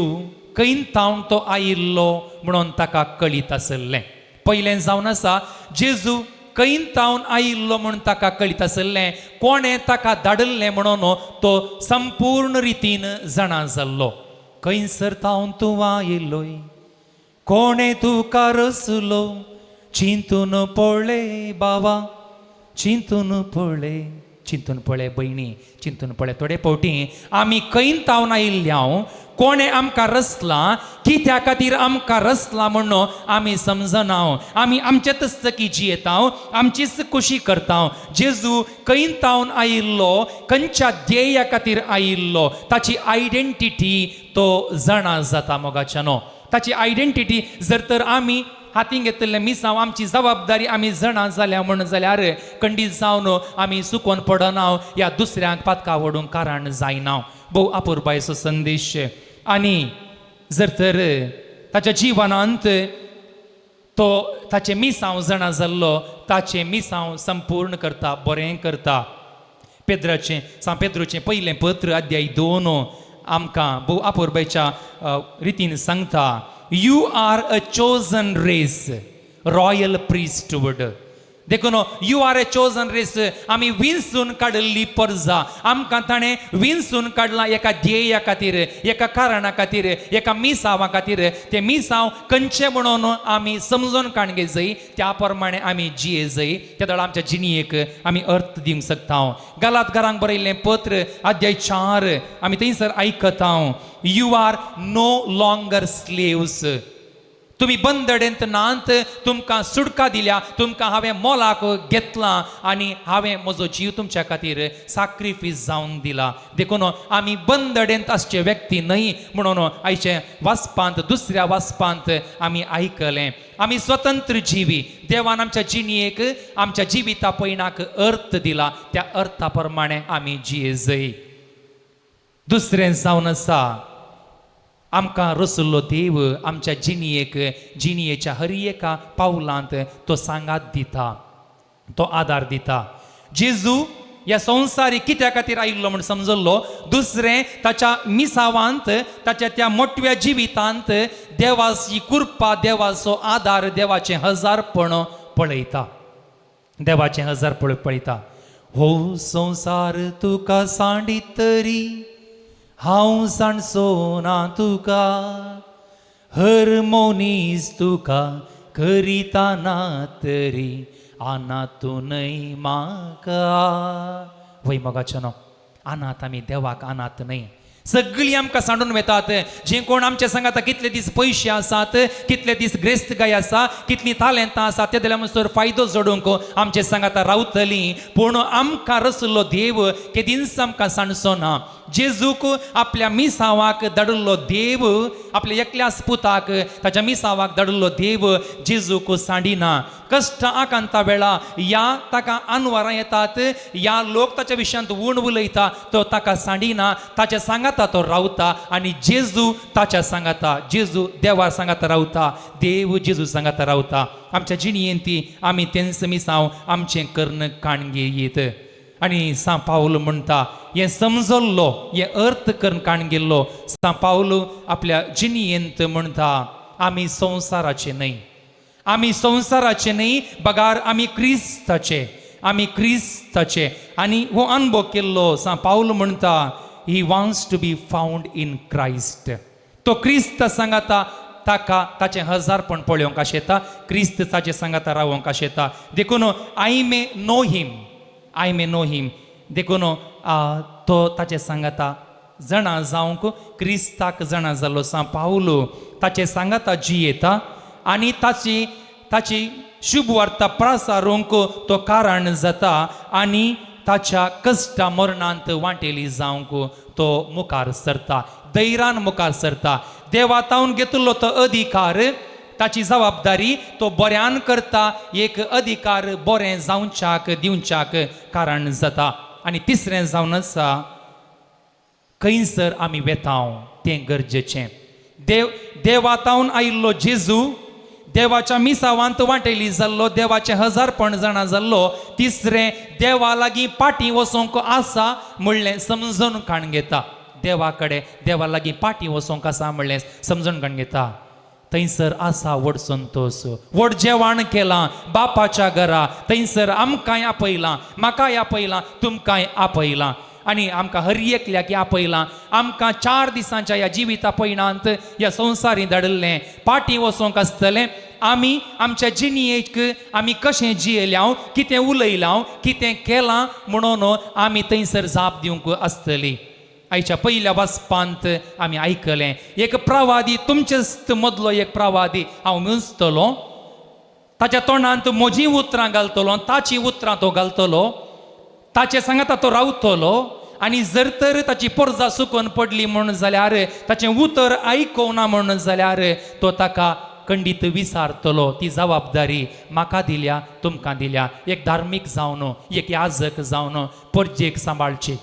कैंतावन तो आयिल्लो म्हणून ताका कळीत आसलें. पयलें जावन आसा जेजू कैंतावन आयिल्लो म्हणून ताका कळीत आसलें. कोणें ताका धाडल्लें म्हणून तो संपूर्ण रितीन जाणा जाल्लो. खंयसर तावन तूं आयिल्लोय, कोणें तुका रचलो, चिंतून पळय बाबा, चिंतून पळय बहिणी, चिंतून पळय. थोडे फावटी आमी कैंतावन आयिल्ल्या कोणें आमकां रचला, कित्या खातीर आमकां रचला म्हणून आमी समजना. आमी आमचे तस्तकी जियेता, आमचीच खुशी करता. जेजू कैंतावन आयिल्लो, खंयच्या ध्येया खातीर आयिल्लो, ताची आयडेंटिटी तो जाणा जाता मोगाच्यानो. ताची आयडेंटिटी जर तर आमी हातीन घेतलें मिसांव आमची जबाबदारी आमी जाणा जाल्या म्हणून जाल्यार खंडीत जावन आमी सुकोवन पडना, ह्या दुसऱ्यांक पातका व्हडूंक कारण जायना. भोव अपुरबायचो संदेश. आनी जर तर ताच्या जिवनांत तो ताचे मिसांव जाणा जाल्लो, ताचे मिसांव संपूर्ण करता, बरें करता. पेद्रोचें पयलें पत्र अध्याय 2 आमकां भोव अपुरबायच्या रितीन सांगता, you are a chosen race, royal priesthood. देखून you are a chosen race. आमी विंचून काडल्ली परजा. आमकां ताणें विंचून काडला एका ध्येया खातीर, एका कारणा खातीर, एका मिसांवा खातीर. ते मिसांव खंयचे म्हणून आमी समजून काणगे जाय, त्या प्रमाणे आमी जिये जाय. त्या वेळार आमच्या जिणयेक आमी अर्थ दिवंक शकता. गलातकारांक बरयल्लें पत्र अध्याय 4 आमी थंयसर आयकता, you are no longer slaves. तुम्ही बंदडेंत नांत, तुमकां सुटका दिल्या, तुमकां हांवें मोलाक घेतलां आनी हांवें म्हजो जीव तुमच्या खातीर सॅक्रिफीस जावन दिला. देखून आमी बंदडेंत आसचे व्यक्ती न्हय म्हणून आयचे वाचपांत, दुसऱ्या वाचपांत आमी आयकलें. आमी स्वतंत्र जिवी. देवान आमच्या जिणयेक, आमच्या जिविता पयणाक अर्थ दिला. त्या अर्था प्रमाणे आमी जिये जाय. दुसरें जावन आसा आमकां रचल्लो देव आमच्या जिणयेक, जिणयेच्या हर एका पावलांत तो सांगात दिता, तो आदार दिता. जेजू ह्या संवसारी कित्या खातीर आयिल्लो म्हूण समजल्लो. दुसरें ताच्या मिसावांत, ताच्या त्या मोठव्या जिवितांत देवाची कृपा, देवाचो आदार, देवाचें हजारपण पळयता. देवाचें हजारपण पळयता. हो संवसार तुका सांडीत तरी हांव सांडचो ना तुका, हर मौनीस तुका करिता ना तरी अनाथूनय म्हाका. वय मोगाचें न्हू, अनाथ आमी देवाक अनाथ न्हय. सगळीं आमकां सांडून वेतात. जे कोण आमच्या सांगात कितले दीस पयशे आसात, कितले दीस ग्रेस्तगाय आसा, कितलीं तालेंतां आसा, ते जाल्यार म्हणसर फायदो जोडूंक आमचे सांगात रावतलीं. पूण आमकां रचलो देव केदींच आमकां सांडचो ना. जेजूक आपल्या मिसावाक धाडिल्लो देव, आपल्या एकल्याच पुताक ताच्या मिसावाक धाडिल्लो देव जेजूक सांडिना. कश्ट आकांता वेळा या ताका अनवरां येतात, या लोक ताच्या विशयांत उण उलयता, तो ताका सांडिना. ताच्या सांगाता तो रावता आनी जेजू ताच्या सांगाता, जेजू देवा सांगाता रावता, देव जेजू सांगाता रावता. आमच्या जिणयेंत ती आमी तेंच मिसांव आमचें कर्ण काणगे येत. आनी सा पावल म्हणटा हें समजल्लो, हें अर्थ करून काण गेल्लो. सा पावल आपल्या जिणयेंत म्हणटा आमी संवसाराचे न्हय, आमी संवसाराचे न्हय, बगार आमी क्रिस्ताचे, आमी क्रिस्ताचे. आनी हो अनुभव केल्लो सा पावल म्हणटा he wants to be found in Christ. तो क्रिस्त सांगाता ताका ताचें हजारपण पळोवंक आशेता, क्रिस्त ताचे सांगाता रावंक आशेता. देखून I may know him, I may know him. देखून तो ताचे सांगाता जाणा जावंक क्रिस्ताक जाणा जाल्लो सा पावलो ताचे सांगाता जियेता आनी ताची शुभ वार्ता प्रसारूंक तो कारण जाता आनी ताच्या कश्टा मरणांत वांटेली जावंक तो मुखार सरता, धैर्यान मुखार सरता. देवातावन घेतलो तो अधिकार, ताची जबाबदारी तो बऱ्यान करता. एक अधिकार बरें जावच्याक दिवच्याक कारण जाता. आनी तिसरें जावन आसा खंयसर आमी वेतांव तें गरजेचें. देवातावन आयिल्लो जेजू देवाच्या मिसावांत वांटेली जाल्लो, देवाचें हजारपण जाणा जाल्लो. तिसरें देवा लागीं पाटी वचोंक आसा म्हणलें समजून काण घेता. देवाकडे देवा लागीं पाटी वचोंक आसा म्हणलें समजून घेवन घेता. थंयसर आसा व्हड संतोष, व्हड जेवण केलां बापाच्या घरा. थंयसर आमकांय आपयलां, म्हाकाय आपयलां, तुमकांय आपयलां आनी आमकां हर एकल्याक आपयलां. आमकां 4 दिसांच्या ह्या जिविता पयणांत ह्या संवसारी धाडिल्लें पाटी वचोंक आसतलें. आमी आमच्या जिणयेक आमी कशें जियेल्या, कितें उलयलां, कितें केलां म्हणून आमी थंयसर जाप दिवंक आसतली. आयच्या पयल्या वाचपांत आमी आयकलें एक प्रवादी, तुमचेच मदलो एक प्रवादी हांव मेजतलो, ताच्या तोंडांत म्हजीं उतरां घालतलो, ताची उतरां तो घालतलो, ताचे सांगाता तो रावतलो. आनी जर तर ताची पोरजां सुकून पडली म्हणून जाल्यार, ताचें उतर आयकूना म्हणून जाल्यार तो ताका खंडीत विसारतलो. ती जबाबदारी म्हाका दिल्या, तुमकां दिल्या. एक धार्मीक जावन, एक याजक जावन परजेक सांबाळची,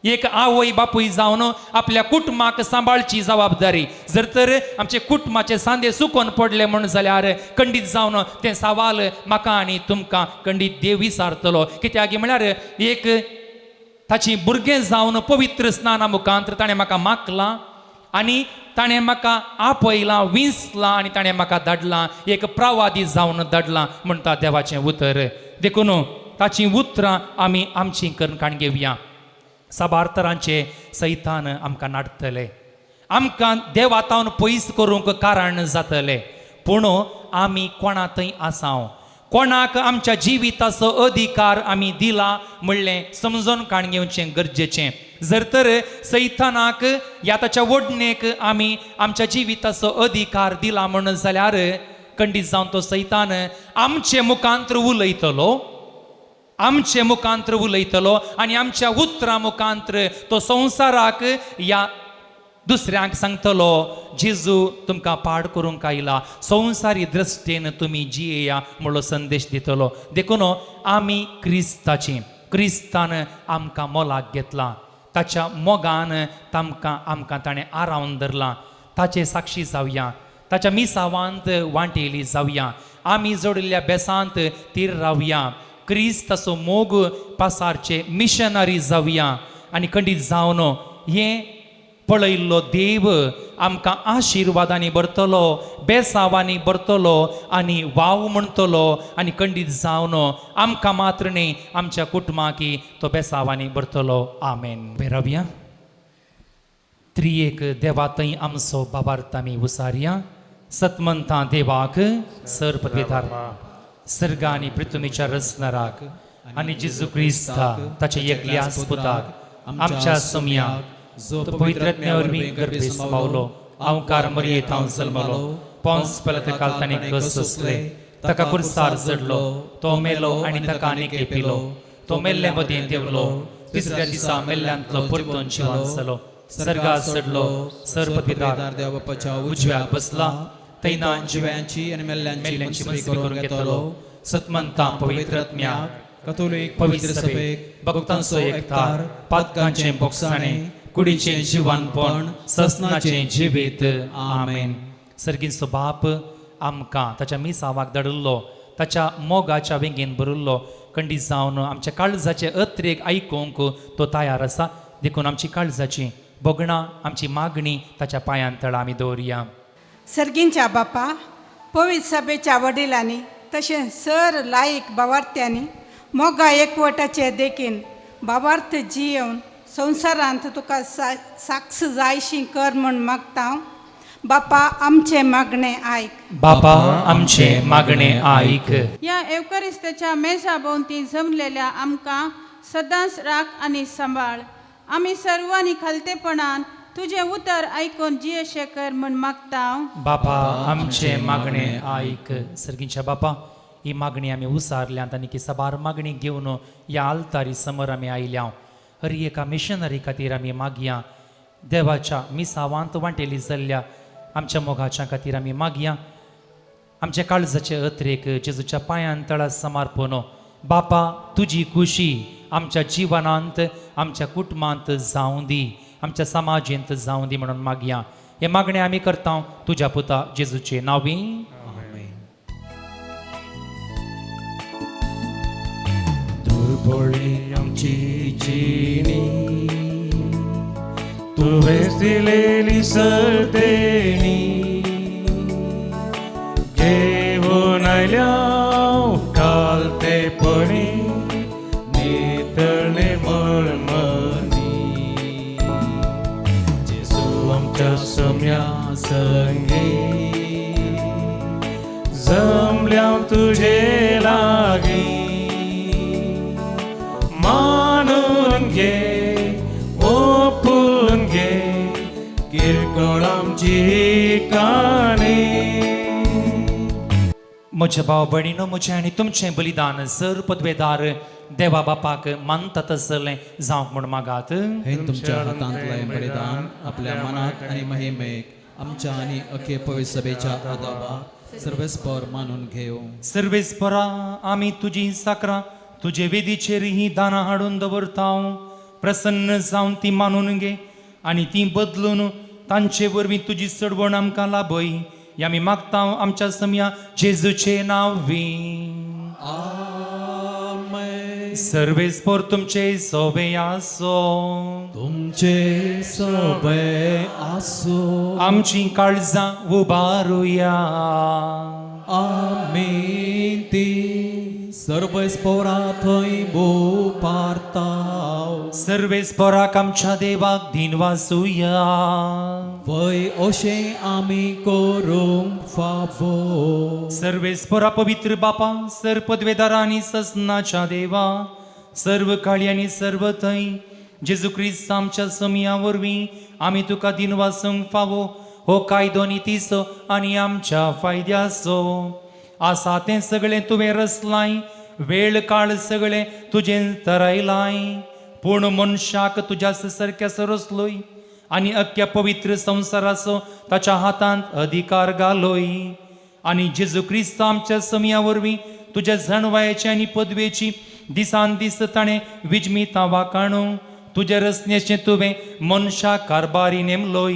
एक आवय बापूय जावन आपल्या कुटुंबाक सांबाळची जबाबदारी. जर तर आमचे कुटुंबाचे सांदे सुकून पडले म्हणून जाल्यार खंडीत जावन तें सवाल म्हाका आनी तुमकां खंडीत देव विसारतलो. कित्याक म्हळ्यार एक ताची भुरगें जावन पवित्र स्नाना मुखांतर ताणें म्हाका मागलां आनी ताणें म्हाका आपयलां, विंसलां आनी ताणें म्हाका धाडलां, एक प्रवादी जावन धाडलां म्हणटा देवाचें उतर. देखून ताची उतरां आमी आमची कणकाण घेवया. साबार्थरांचे सैतान आमकां नाडटले, आमकां देवातावन पयस करूंक कारण जातले. पूण आमी कोणा थंय आसांव, कोणाक आमच्या जिविताचो अधिकार आमी दिला म्हणलें समजून काण घेवचें गरजेचें. जर तर सैतानाक ह्या ताच्या वडणेक आमी आमच्या जिविताचो अधिकार दिला म्हणून जाल्यार खंडीत जावन तो सैतान आमचे मुखांतर उलयतलो, आमचे मुखांतर उलयतलो आनी आमच्या उतरां मुखांतर तो संवसाराक ह्या दुसऱ्यांक सांगतलो जेजू तुमकां पाड करूंक आयला, संवसारी दृश्टेन तुमी जियेया म्हणलो संदेश दितलो. देखून आमी क्रिस्ताची, क्रिस्तान आमकां मोलाक घेतलां, ताच्या मोगान आमकां ताणें आरावन धरलां. ताचे साक्षी जावया, ताच्या मिसावांत वांटेली जावया, आमी जोडिल्ल्या बेसांत तीर रावया, क्रिस्ताचो मोग पासारचे मिशनरी जावया आनी खंडीत जावन हें पळयल्लो देव आमकां आशिर्वादांनी भरतलो, बेसावांनी भरतलो आनी वाव म्हणटलो आनी खंडीत जावन आमकां मात्र न्ही आमच्या कुटुंबाकी तो बेसावांनी भरतलो. आमेन. रावया. त्रिएक देवा थंय आमचो बाबार्थ आमी उसारया. सतमंता देवाक सर पदवेदार सर्ग आनी पृथ्वीच्या रचणाराक आनी जेजू क्रिस्ता ताच्या एकल्या पुताक आमच्या सम्याक जो पवित्रत्म्या वरवीं गर्भेस पावलो, अवकार मरयेंत हांव जल्मलो, पोंस पिलाता काल ताणें कस सोंसले, ताका कुरसार जडलो, तो मेलो आनी ताका आनीक पिलो, तो मेल्ले मदीं देंवलो, तिसऱ्या दिसा मेल्ल्यांतलो परतून जिवंत जालो, सर्गाक चडलो, सर पदवेदार देवा बापाच्या उजव्याक बसला, थंय जिव्यांची आनी मेल्ल्यांची बसरी करून घेतलो. सतमंता पवित्रत्म्याक कथोलिक पवित्र सभेक भक्तांचो एकठार, पातकांचें बोगसाणें, कुडीचें जिवनपण, ससनाचें जिवीत. आमेन. सर्गीचो बाप आमकां ताच्या मिसावाक धाडिल्लो, ताच्या मोगाच्या वेंगेन भरिल्लो, खंडीत जावन आमच्या काळजाचे अत्रेक आयकूंक तो तयार आसा. देखून आमची काळजाची बोगणां, आमची मागणी ताच्या पांयां तळा आमी दवरया. सर्गींच्या बापा, पवित्र सभेच्या वडिलांनी तशें सर लायक बावार्थ्यांनी मोगा एकवटाचे देखीन बावार्थ जियेवन संवसारांत तुका साक्ष जायशी कर म्हूण मागता. बापा आमचे मागणे आयक. बापा आमचे मागणे आयक. या एवकारिस्ताच्या मेजा भोंवती जमलेल्या आमकां सदांच राख आनी सांबाळ. आमी सर्वांनी खालतेपणान तुझे उतर आयकून जियेशे कर म्हूण मागता. बापा आमचे मागणे आयक. सर्गीच्या बापा, ही मागणी आमी उसारल्यांत आनी की सबार मागणी घेवन ह्या आल्तारी समोर आमी आयल्या. हर एका मिशनरी खातीर आमी मागया. देवाच्या मिसावांत वांटेली जाल्ल्या आमच्या मोगाच्या खातीर आमी मागया. आमच्या काळजाचे अत्रेक जेजूच्या पांयां तळा समर्पण. बापा तुजी खुशी आमच्या जिवनांत, आमच्या कुटुंबांत जावं दी, आमच्या समाजेंत जावं दी म्हणून मागया. हे मागणे आमी करता तुज्या पुता जेजूचे नांवी. दुर्बळी आमची जिणी तुवेच दिलेली सरदेणी घेऊन आल्या कालतेपणी नितळणे मळमणी जेसू आमच्या सम्या संगी जमल्या तुझे लागी मानून घे ओपून घे किरकोळ आमची काणी म्हज्या भाव भयणीनो म्हजें आनी तुमचें बलिदान सर पदवेदार देवा बापाक मानतात असलें जावंक म्हूण मागात. हे तुमच्या हातांतलें बलिदान आपल्या मनात आनी महिमेक आमच्या आनी अखे पवित्र सभेच्या आदाराक सर्वेस्पर मानून घेव. सर्वेस्परा आमी तुजी साकरां तुजे वेदीचेर ही दानां हाडून दवरतां. प्रसन्न जावन ती मानून घे आनी ती बदलून तांचे वरवीं तुजी चडवण आमकां लाभय. हे आमी मागता आमच्या सम्या जेजूचे नांवी. आमेन. सर्वेस्पर तुमचे सोबे आसो. तुमचे सोबे आसो. आमची काळजां उबारुया. आमीन. ती सर्वेस्परा थंय भोव पारताव. सर्वेस्पराक आमच्या देवाक दिन वासुया. वय अशें आमी करूंक फावो. सर्वेस्परा पवित्र बापा सर पदवेदारा आनी ससनाच्या देवा सर्व काळी आनी सर्व थंय जेजू क्रिस्त आमच्या सम्या वरवीं आमी तुका दिन वासूंक फावो हो कायदो नितीसो आनी आमच्या फायद्याचो आसा तें सगळें तुवें रचलाय. वेळ काळ सगळें तुजें तरायलाय. पूण मनशाक तुज्या सारक्याचो रचलोय आनी अख्ख्या पवित्र संवसाराचो ताच्या हातांत अधिकार घालोय. आनी जेजू क्रिस्त आमच्या सम्या वरवीं तुज्या जणवायेची आनी पदवेची दिसान दीस ताणें विजमिता वाकाणू तुज्या रचनेचें तुवें मनशा कारबारी नेमलोय.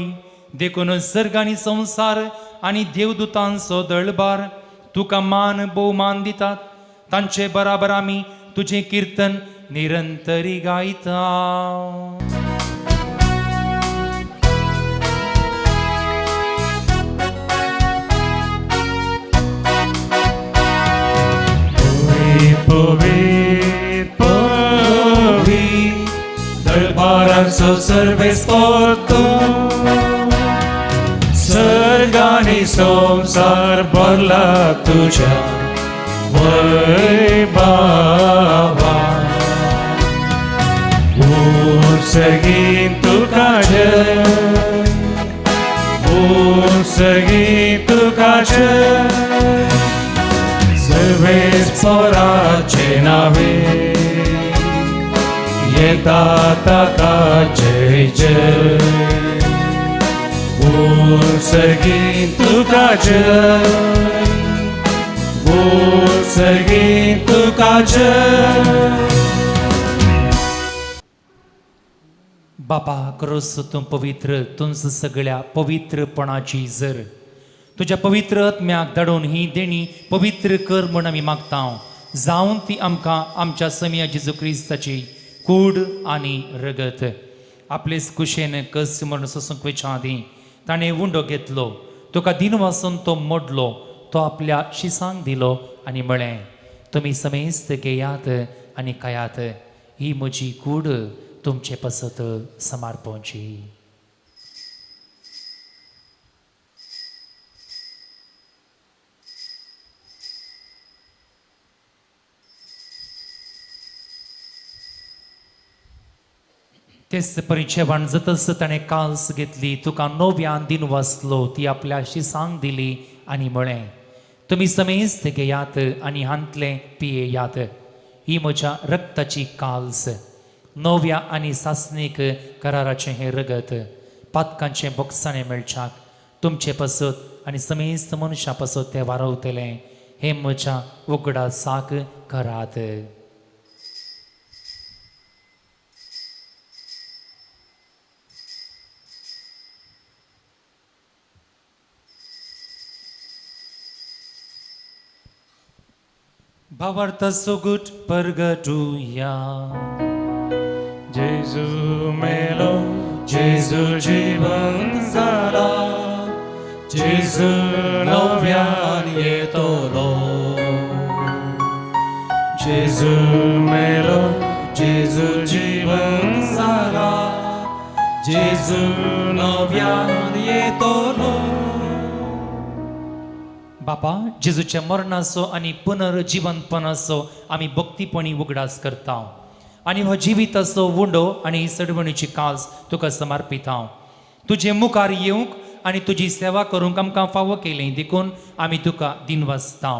देखून सर्ग आनी संवसार आनी देवदूतांचो दळबार तुका मान भोवमान दितात. तांचे बराबर आमी तुजें किर्तन निरंतरी गायता. पवित पवित दरबारांचो सर्वेस्पर तूं. सर्ग आनी संवसार भरला तुज्या वैभवा. सर्गीन तुका जय. सर्गीन तुका जय. सर्वेस्पराचे नावे येता ताका जय जय. सर्गीन तुका जय. सर्गीन तुका जय. बापा क्रोस तूं पवित्र तुंच सगळ्या पवित्रपणाची जर तुज्या पवित्र आत्म्याक धाडून ही देणी पवित्र कर म्हूण आमी मागता. जावन ती आमकां आमच्या सम्या जेजू क्रिस्ताची कूड आनी रगत. आपलेच कुशेन कस म्हूण सोसूंक विचादी ताणें उंडो घेतलो. तुका दिन वासून तो मोडलो. तो आपल्या शिसांक दिलो आनी म्हळें तुमी समेस्त घेयात आनी खायात. ही म्हजी कूड तुमचे पसत समर्पणची. तेच परिचेवण जातस ताणें काल्स घेतली. तुका नव्यान दिन वाचलो. ती आपल्या शिसांक दिली आनी म्हळें तुमी समेस्त घेयात आनी हांतलें पियेयात. ही म्हज्या रक्ताची काल्स नव्या आनी सासणीक कराराचें हें रगत पातकांचें बोगसाणें मेळच्याक तुमचे पसत आनी समेस्त मनशां पसत तें वारवतलें. हें म्हज्या उगडा साक करात. भावार्थ सोगुट परगटुया. Gesù me lo जेजू जिवंत जाला, जेजू नव्यान येतलो. जेजू मेलो, जेजू जिवंत जाला, जेजू नव्यान येतलो. बापा जेजूच्या मरणाचो आनी पुनर्जिवंतपणाचो आमी भक्तीपणी उगडास करता आनी हो जिविताचो वुंडो आनी सडवणीची कास तुका समर्पित हांव. तुजे मुखार येवंक आनी तुजी सेवा करूंक आमकां फावो केलें देखून आमी तुका दिनवासता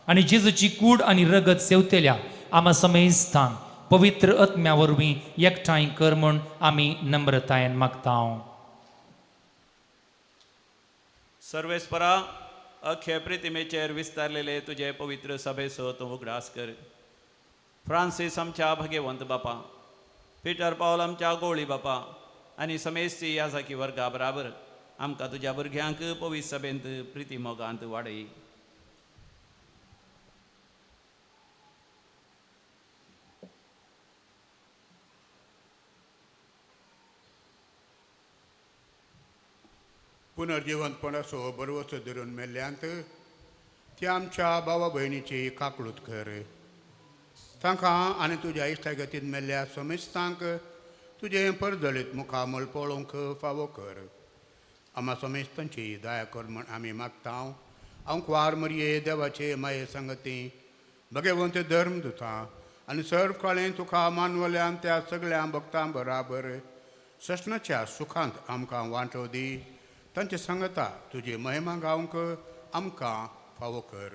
आनी जेजूची कूड आनी रगत सेवतेल्या आमा समेस्तांक पवित्र आत्म्या वरवीं एकठांय कर म्हूण आमी नम्रतायेन मागता. सर्वेस्परा अख्खे प्रितिमेचेर विस्तारलेले तुझे पवित्र सभेसो तूं उगडास कर. फ्रांसीस आमच्या भाग्यवंत बापा, पिटर पावल आमच्या गोळी बापा आनी समेस्ती याजाकी वर्गा बराबर आमकां तुज्या भुरग्यांक पवित्र सभेंत प्रिती मोगांत वाडय. पुनर्जिवंतपणाचो बरवचो धरून मेल्ल्यांत ती आमच्या भावा भयणीची काकळूत कर. तांकां आनी तुज्या इश्टागतींत मेल्ल्या समेस्तांक तुजें परजळीत मुखामळ पळोवंक फावो कर. आमा समेस्तांची दया कर म्हण आमी मागता. हांव क्वार मरये देवाचे माये संगती भगवंत धर्म दुतां आनी सर्व काळें तुका मानवल्यान त्या सगळ्या भक्तां बराबर सशनाच्या सुखांत आमकां वांटो दी. तांचे सांगता तुजी महिमा गावंक आमकां फावो कर.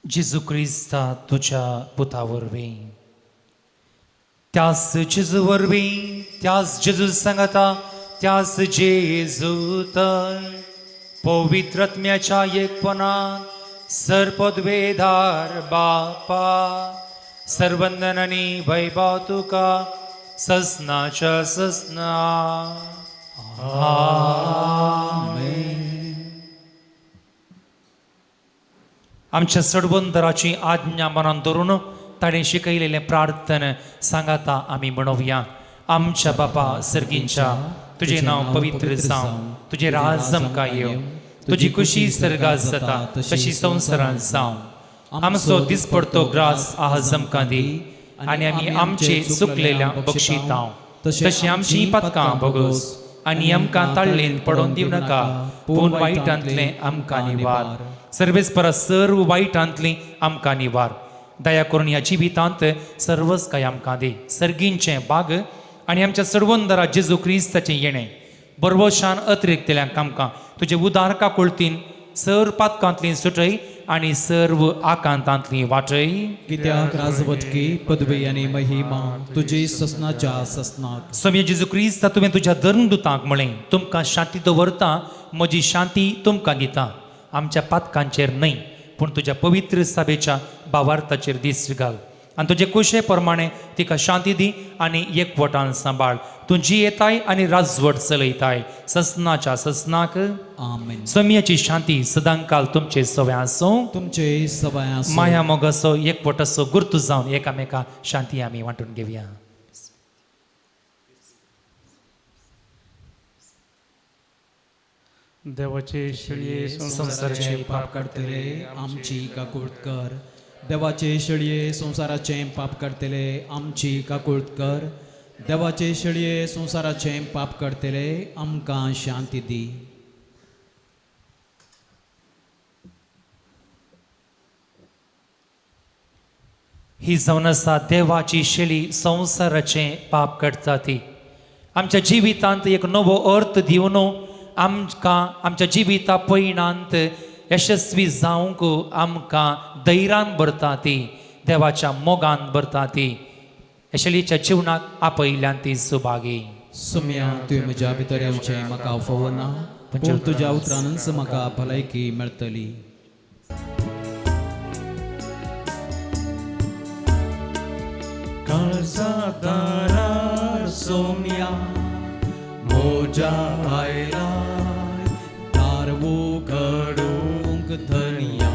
जेजू क्रिस्ता तुझ्या पुता वरवीं, त्याच जेजू वरवीं, त्याच जेजू सांगता, त्याच जेजू तर पवित्र आत्म्याच्या एकपणान सर्पद्वेधार बापा सर्वंदन आनी वैभव तुका ससनाच्या ससना. आमच्या सडबंदराची आज्ञा मनान धरून ताणें शिकयलेलें प्रार्थन सांगाता आमी म्हणोवया. आमच्या बापा सर्गींच्या तुजें नांव पवित्र जावं, तुजें राज आमकां येवं, तुजी खुशी सर्गात जाता तशी संवसारांत जावं. आमचो दिसपडतो ग्रास आज आमकां दी आनी आमी आमचे चुकलेल्या बक्षितांव तशी आमची पातकां भोगोस आनी आमकां ताळ्ळेन पडोवन दिव नाका, पूण वायटांतले आमकां निवार. सर्वेस्परा सर्व वायटांतली आमकां निवार. दया करून ह्या जिवितांत सर्वच काय आमकां दी. सर्गींचे बाग आनी आमच्या सडवंदरा जेजू क्रिस्ताचें येणें बरवशान अतिरिक्तल्यांक आमकां तुजे उदार काकुळतीन सर्व पातकांतली सुटय आनी सर्व आकांतांतली वाटय. कित्याक राजवटकी पदवी आनी महिमा तुजी ससनाच्या ससनाक. सौम्य जेजू क्रिस्ता तुवें तुज्या धर्मदुतांक म्हळें, तुमकां शांती दवरता, म्हजी शांती तुमकां दिता. आमच्या पातकांचेर न्हय पूण तुज्या पवित्र सभेच्या भावार्थाचेर दीस घाल आनी तुजे कुशे प्रमाणे तिका शांती दी आनी एकवटान सांबाळ. तुजी येताय आनी राजवट चलयताय ससनाच्या ससनाक. आमेन. सौम्याची शांती सदांकाल तुमचे सवय आसूं. तुमचे सवय आसूं. माया मोगाचो एकवटाचो गुर्तू जावन एकामेका शांती आमी वांटून घेवया. देवाचे शेळये संसाराचे पाप काडतले आमची काकुळत कर. देवाचे शेळये संसाराचे पाप काडतले आमची काकुळत कर. देवाचे शेळये संसाराचे पाप काडतले आमकां शांती दी. ही जावन आसा देवाची शेळी संसाराचे पाप काडटा ती. आमच्या जिवितांत एक नवो अर्थ दिवन आमकां आमच्या जिविता परिणांत यशस्वी जावंक आमकां धैर्यान भरता ती, देवाच्या मोगान भरता ती. यशलीच्या जिवनाक आपयल्यान ती सुभागी. सुम्या तुवें म्हज्या भितर येवचें म्हाका फावो ना, पूण तुज्या उतरानच म्हाका भलायकी मेळटली. काळजादारार सोम्या मोजा आयला दार उगडूंक धनिया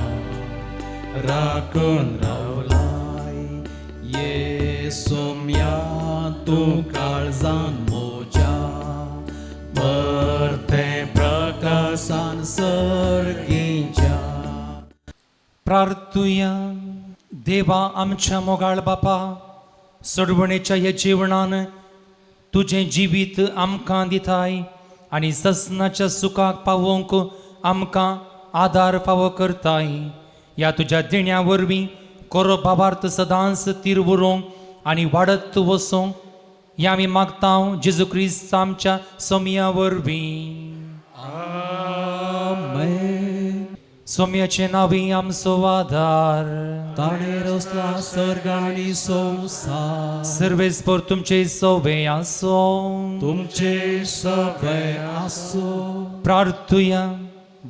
राखून रावलाय ये सोम्या तूं काळजान मोज्या परते प्रकाशान सर्गीच्या. प्रार्थुया. देवा आमच्या मोगाळ बापा, सोडवणेच्या ह्या जीवनान तुझे जिवीत आमकां दिताय आनी ससनाच्या सुखाक पावोवंक आमकां आदार फावो करताय. ह्या तुज्या दिण्या वरवीं कोरो भावार्थ सदांच तीर उरोवंक आनी वाडत वचोंक ह्या आमी मागता जेजू क्रिस्त आमच्या सोमया वरवीं. सोम्याचे नावी आमचो आधार. ताणे रचला सर्ग आनी संसार. सर्वेस्पर तुमचे सोवे आसो. तुमचे सवे आसो. प्रार्थुया.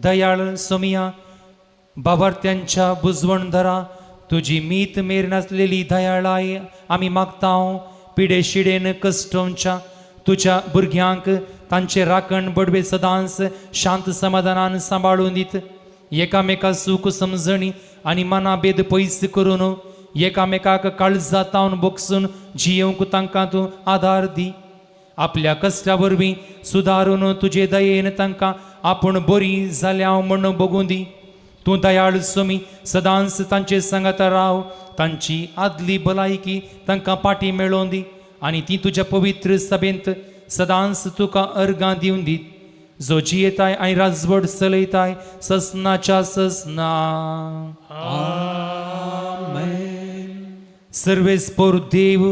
दयाळ सोमिया, बाबार्थ्यांच्या बुजवणदारा तुझी मीत मेर नासलेली दयाळाय आमी मागता. पिडे शिडेन कश्टांच्या तुझ्या भुरग्यांक तांचे राखण बडवे सदांच शांत समाधानान सांबाळून दित. एकामेका सूख समजणी आनी मना भेद पयस करून एकामेकाक काळजातावन बोगसून जियेवंक तांकां तूं आदार दी. आपल्या कश्टा वरवीं सुदारून तुजे दयेन तांकां आपूण बरी जाल्या म्हण बगूं दी. तूं दयाळ सोमी सदांच तांचे सांगात राव. तांची आदली भलायकी तांकां पाटी मेळोवन दी आनी ती तुज्या पवित्र सभेंत सदांच तुका अर्गां दिवन दीत. जो जियेताय आनी राजवट चलयताय ससनाच्या ससना. सर्वेस्पर देव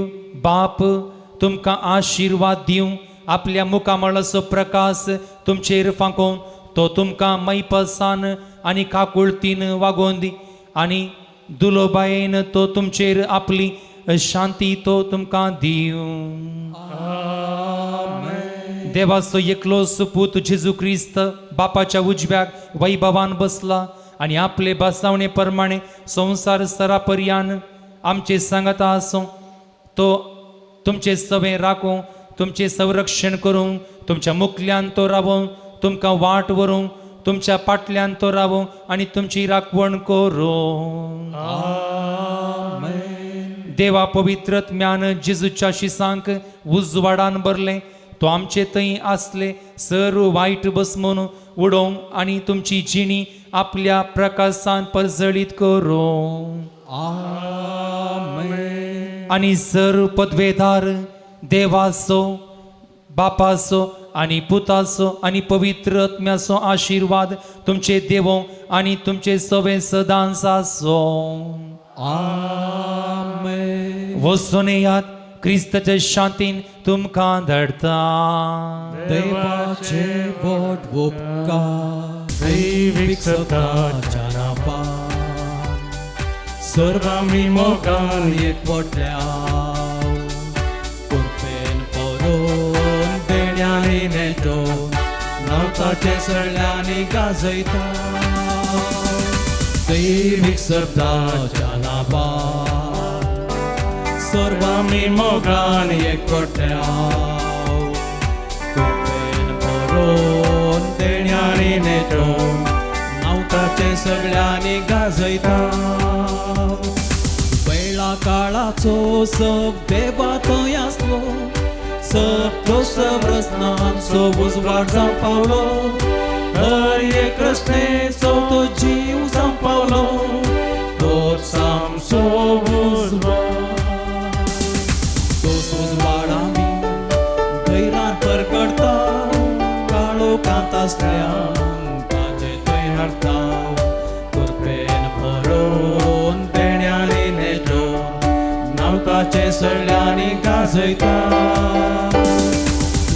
बाप तुमकां आशिर्वाद दिवं. आपल्या मुखामळाचो प्रकाश तुमचेर फांकोवन तो तुमकां मैपसान आनी काकुळतीन वागोवन दी आनी दुलोबायेन तो तुमचेर आपली शांती तो तुमकां दिवं. देवाचो एकलो सुपूत जेजू क्रिस्त बापाच्या उजव्याक वैभवान बसला आनी आपले बसावणे प्रमाणे संसार सरापर्यान आमचे सांगता आसूं. तो तुमचे सवे राखूं, तुमचे संरक्षण करूं, तुमच्या मुखल्यान तो रावूं, तुमकां वाट व्हरूं, तुमच्या पाटल्यान तो रावूं आनी तुमची राखवण करूं. देवा पवित्रत्म्यान जेजूच्या शिसांक उजवाडान भरले. तो आमचे थंय आसले सर्व वायट बसमून उडोवंक आनी तुमची जिणी आपल्या प्रकाशान परजळीत करूं. आनी सर्व पदवेदार देवाचो बापाचो आनी पुताचो आनी पवित्र आत्म्याचो आशिर्वाद तुमचे देवो आनी तुमचे सवे सदांच आसो. वचून येयात. क्रिस्ताच्या शांतीन तुमकां धाडटा. देवाचे व्हड उपकार दैवीक सत्ताच्या नांवान सर्व आमी मोगान एकवटल्या. कृपेन पळोवन देण्यानी नेटोवन नांवताचे सळ्यांनी गाजयता. दैवीक सत्ताच्या नांवान सर्व आमी मोगान एकवटल्या. कृपेन पळोवन देण्यानी नेटोवन नांवताचे सगळ्यांनी गाजयता. वेळा काळाचो सब देवा थंय आसलो. सगळो सब रचनांचो उजवाड जावं पावलो. हर एक रचनेचो तो जीव जावं पावलो. तोच आमचो उजवाड. तोच उजवाड आमी धैर्यान परगडता. काळो कांत आसल्यान ताचे थंय हाडटा. कृपेन भरोवन देण्यानी नेटोवन नांवताचे सळ्यांनी गाजयता.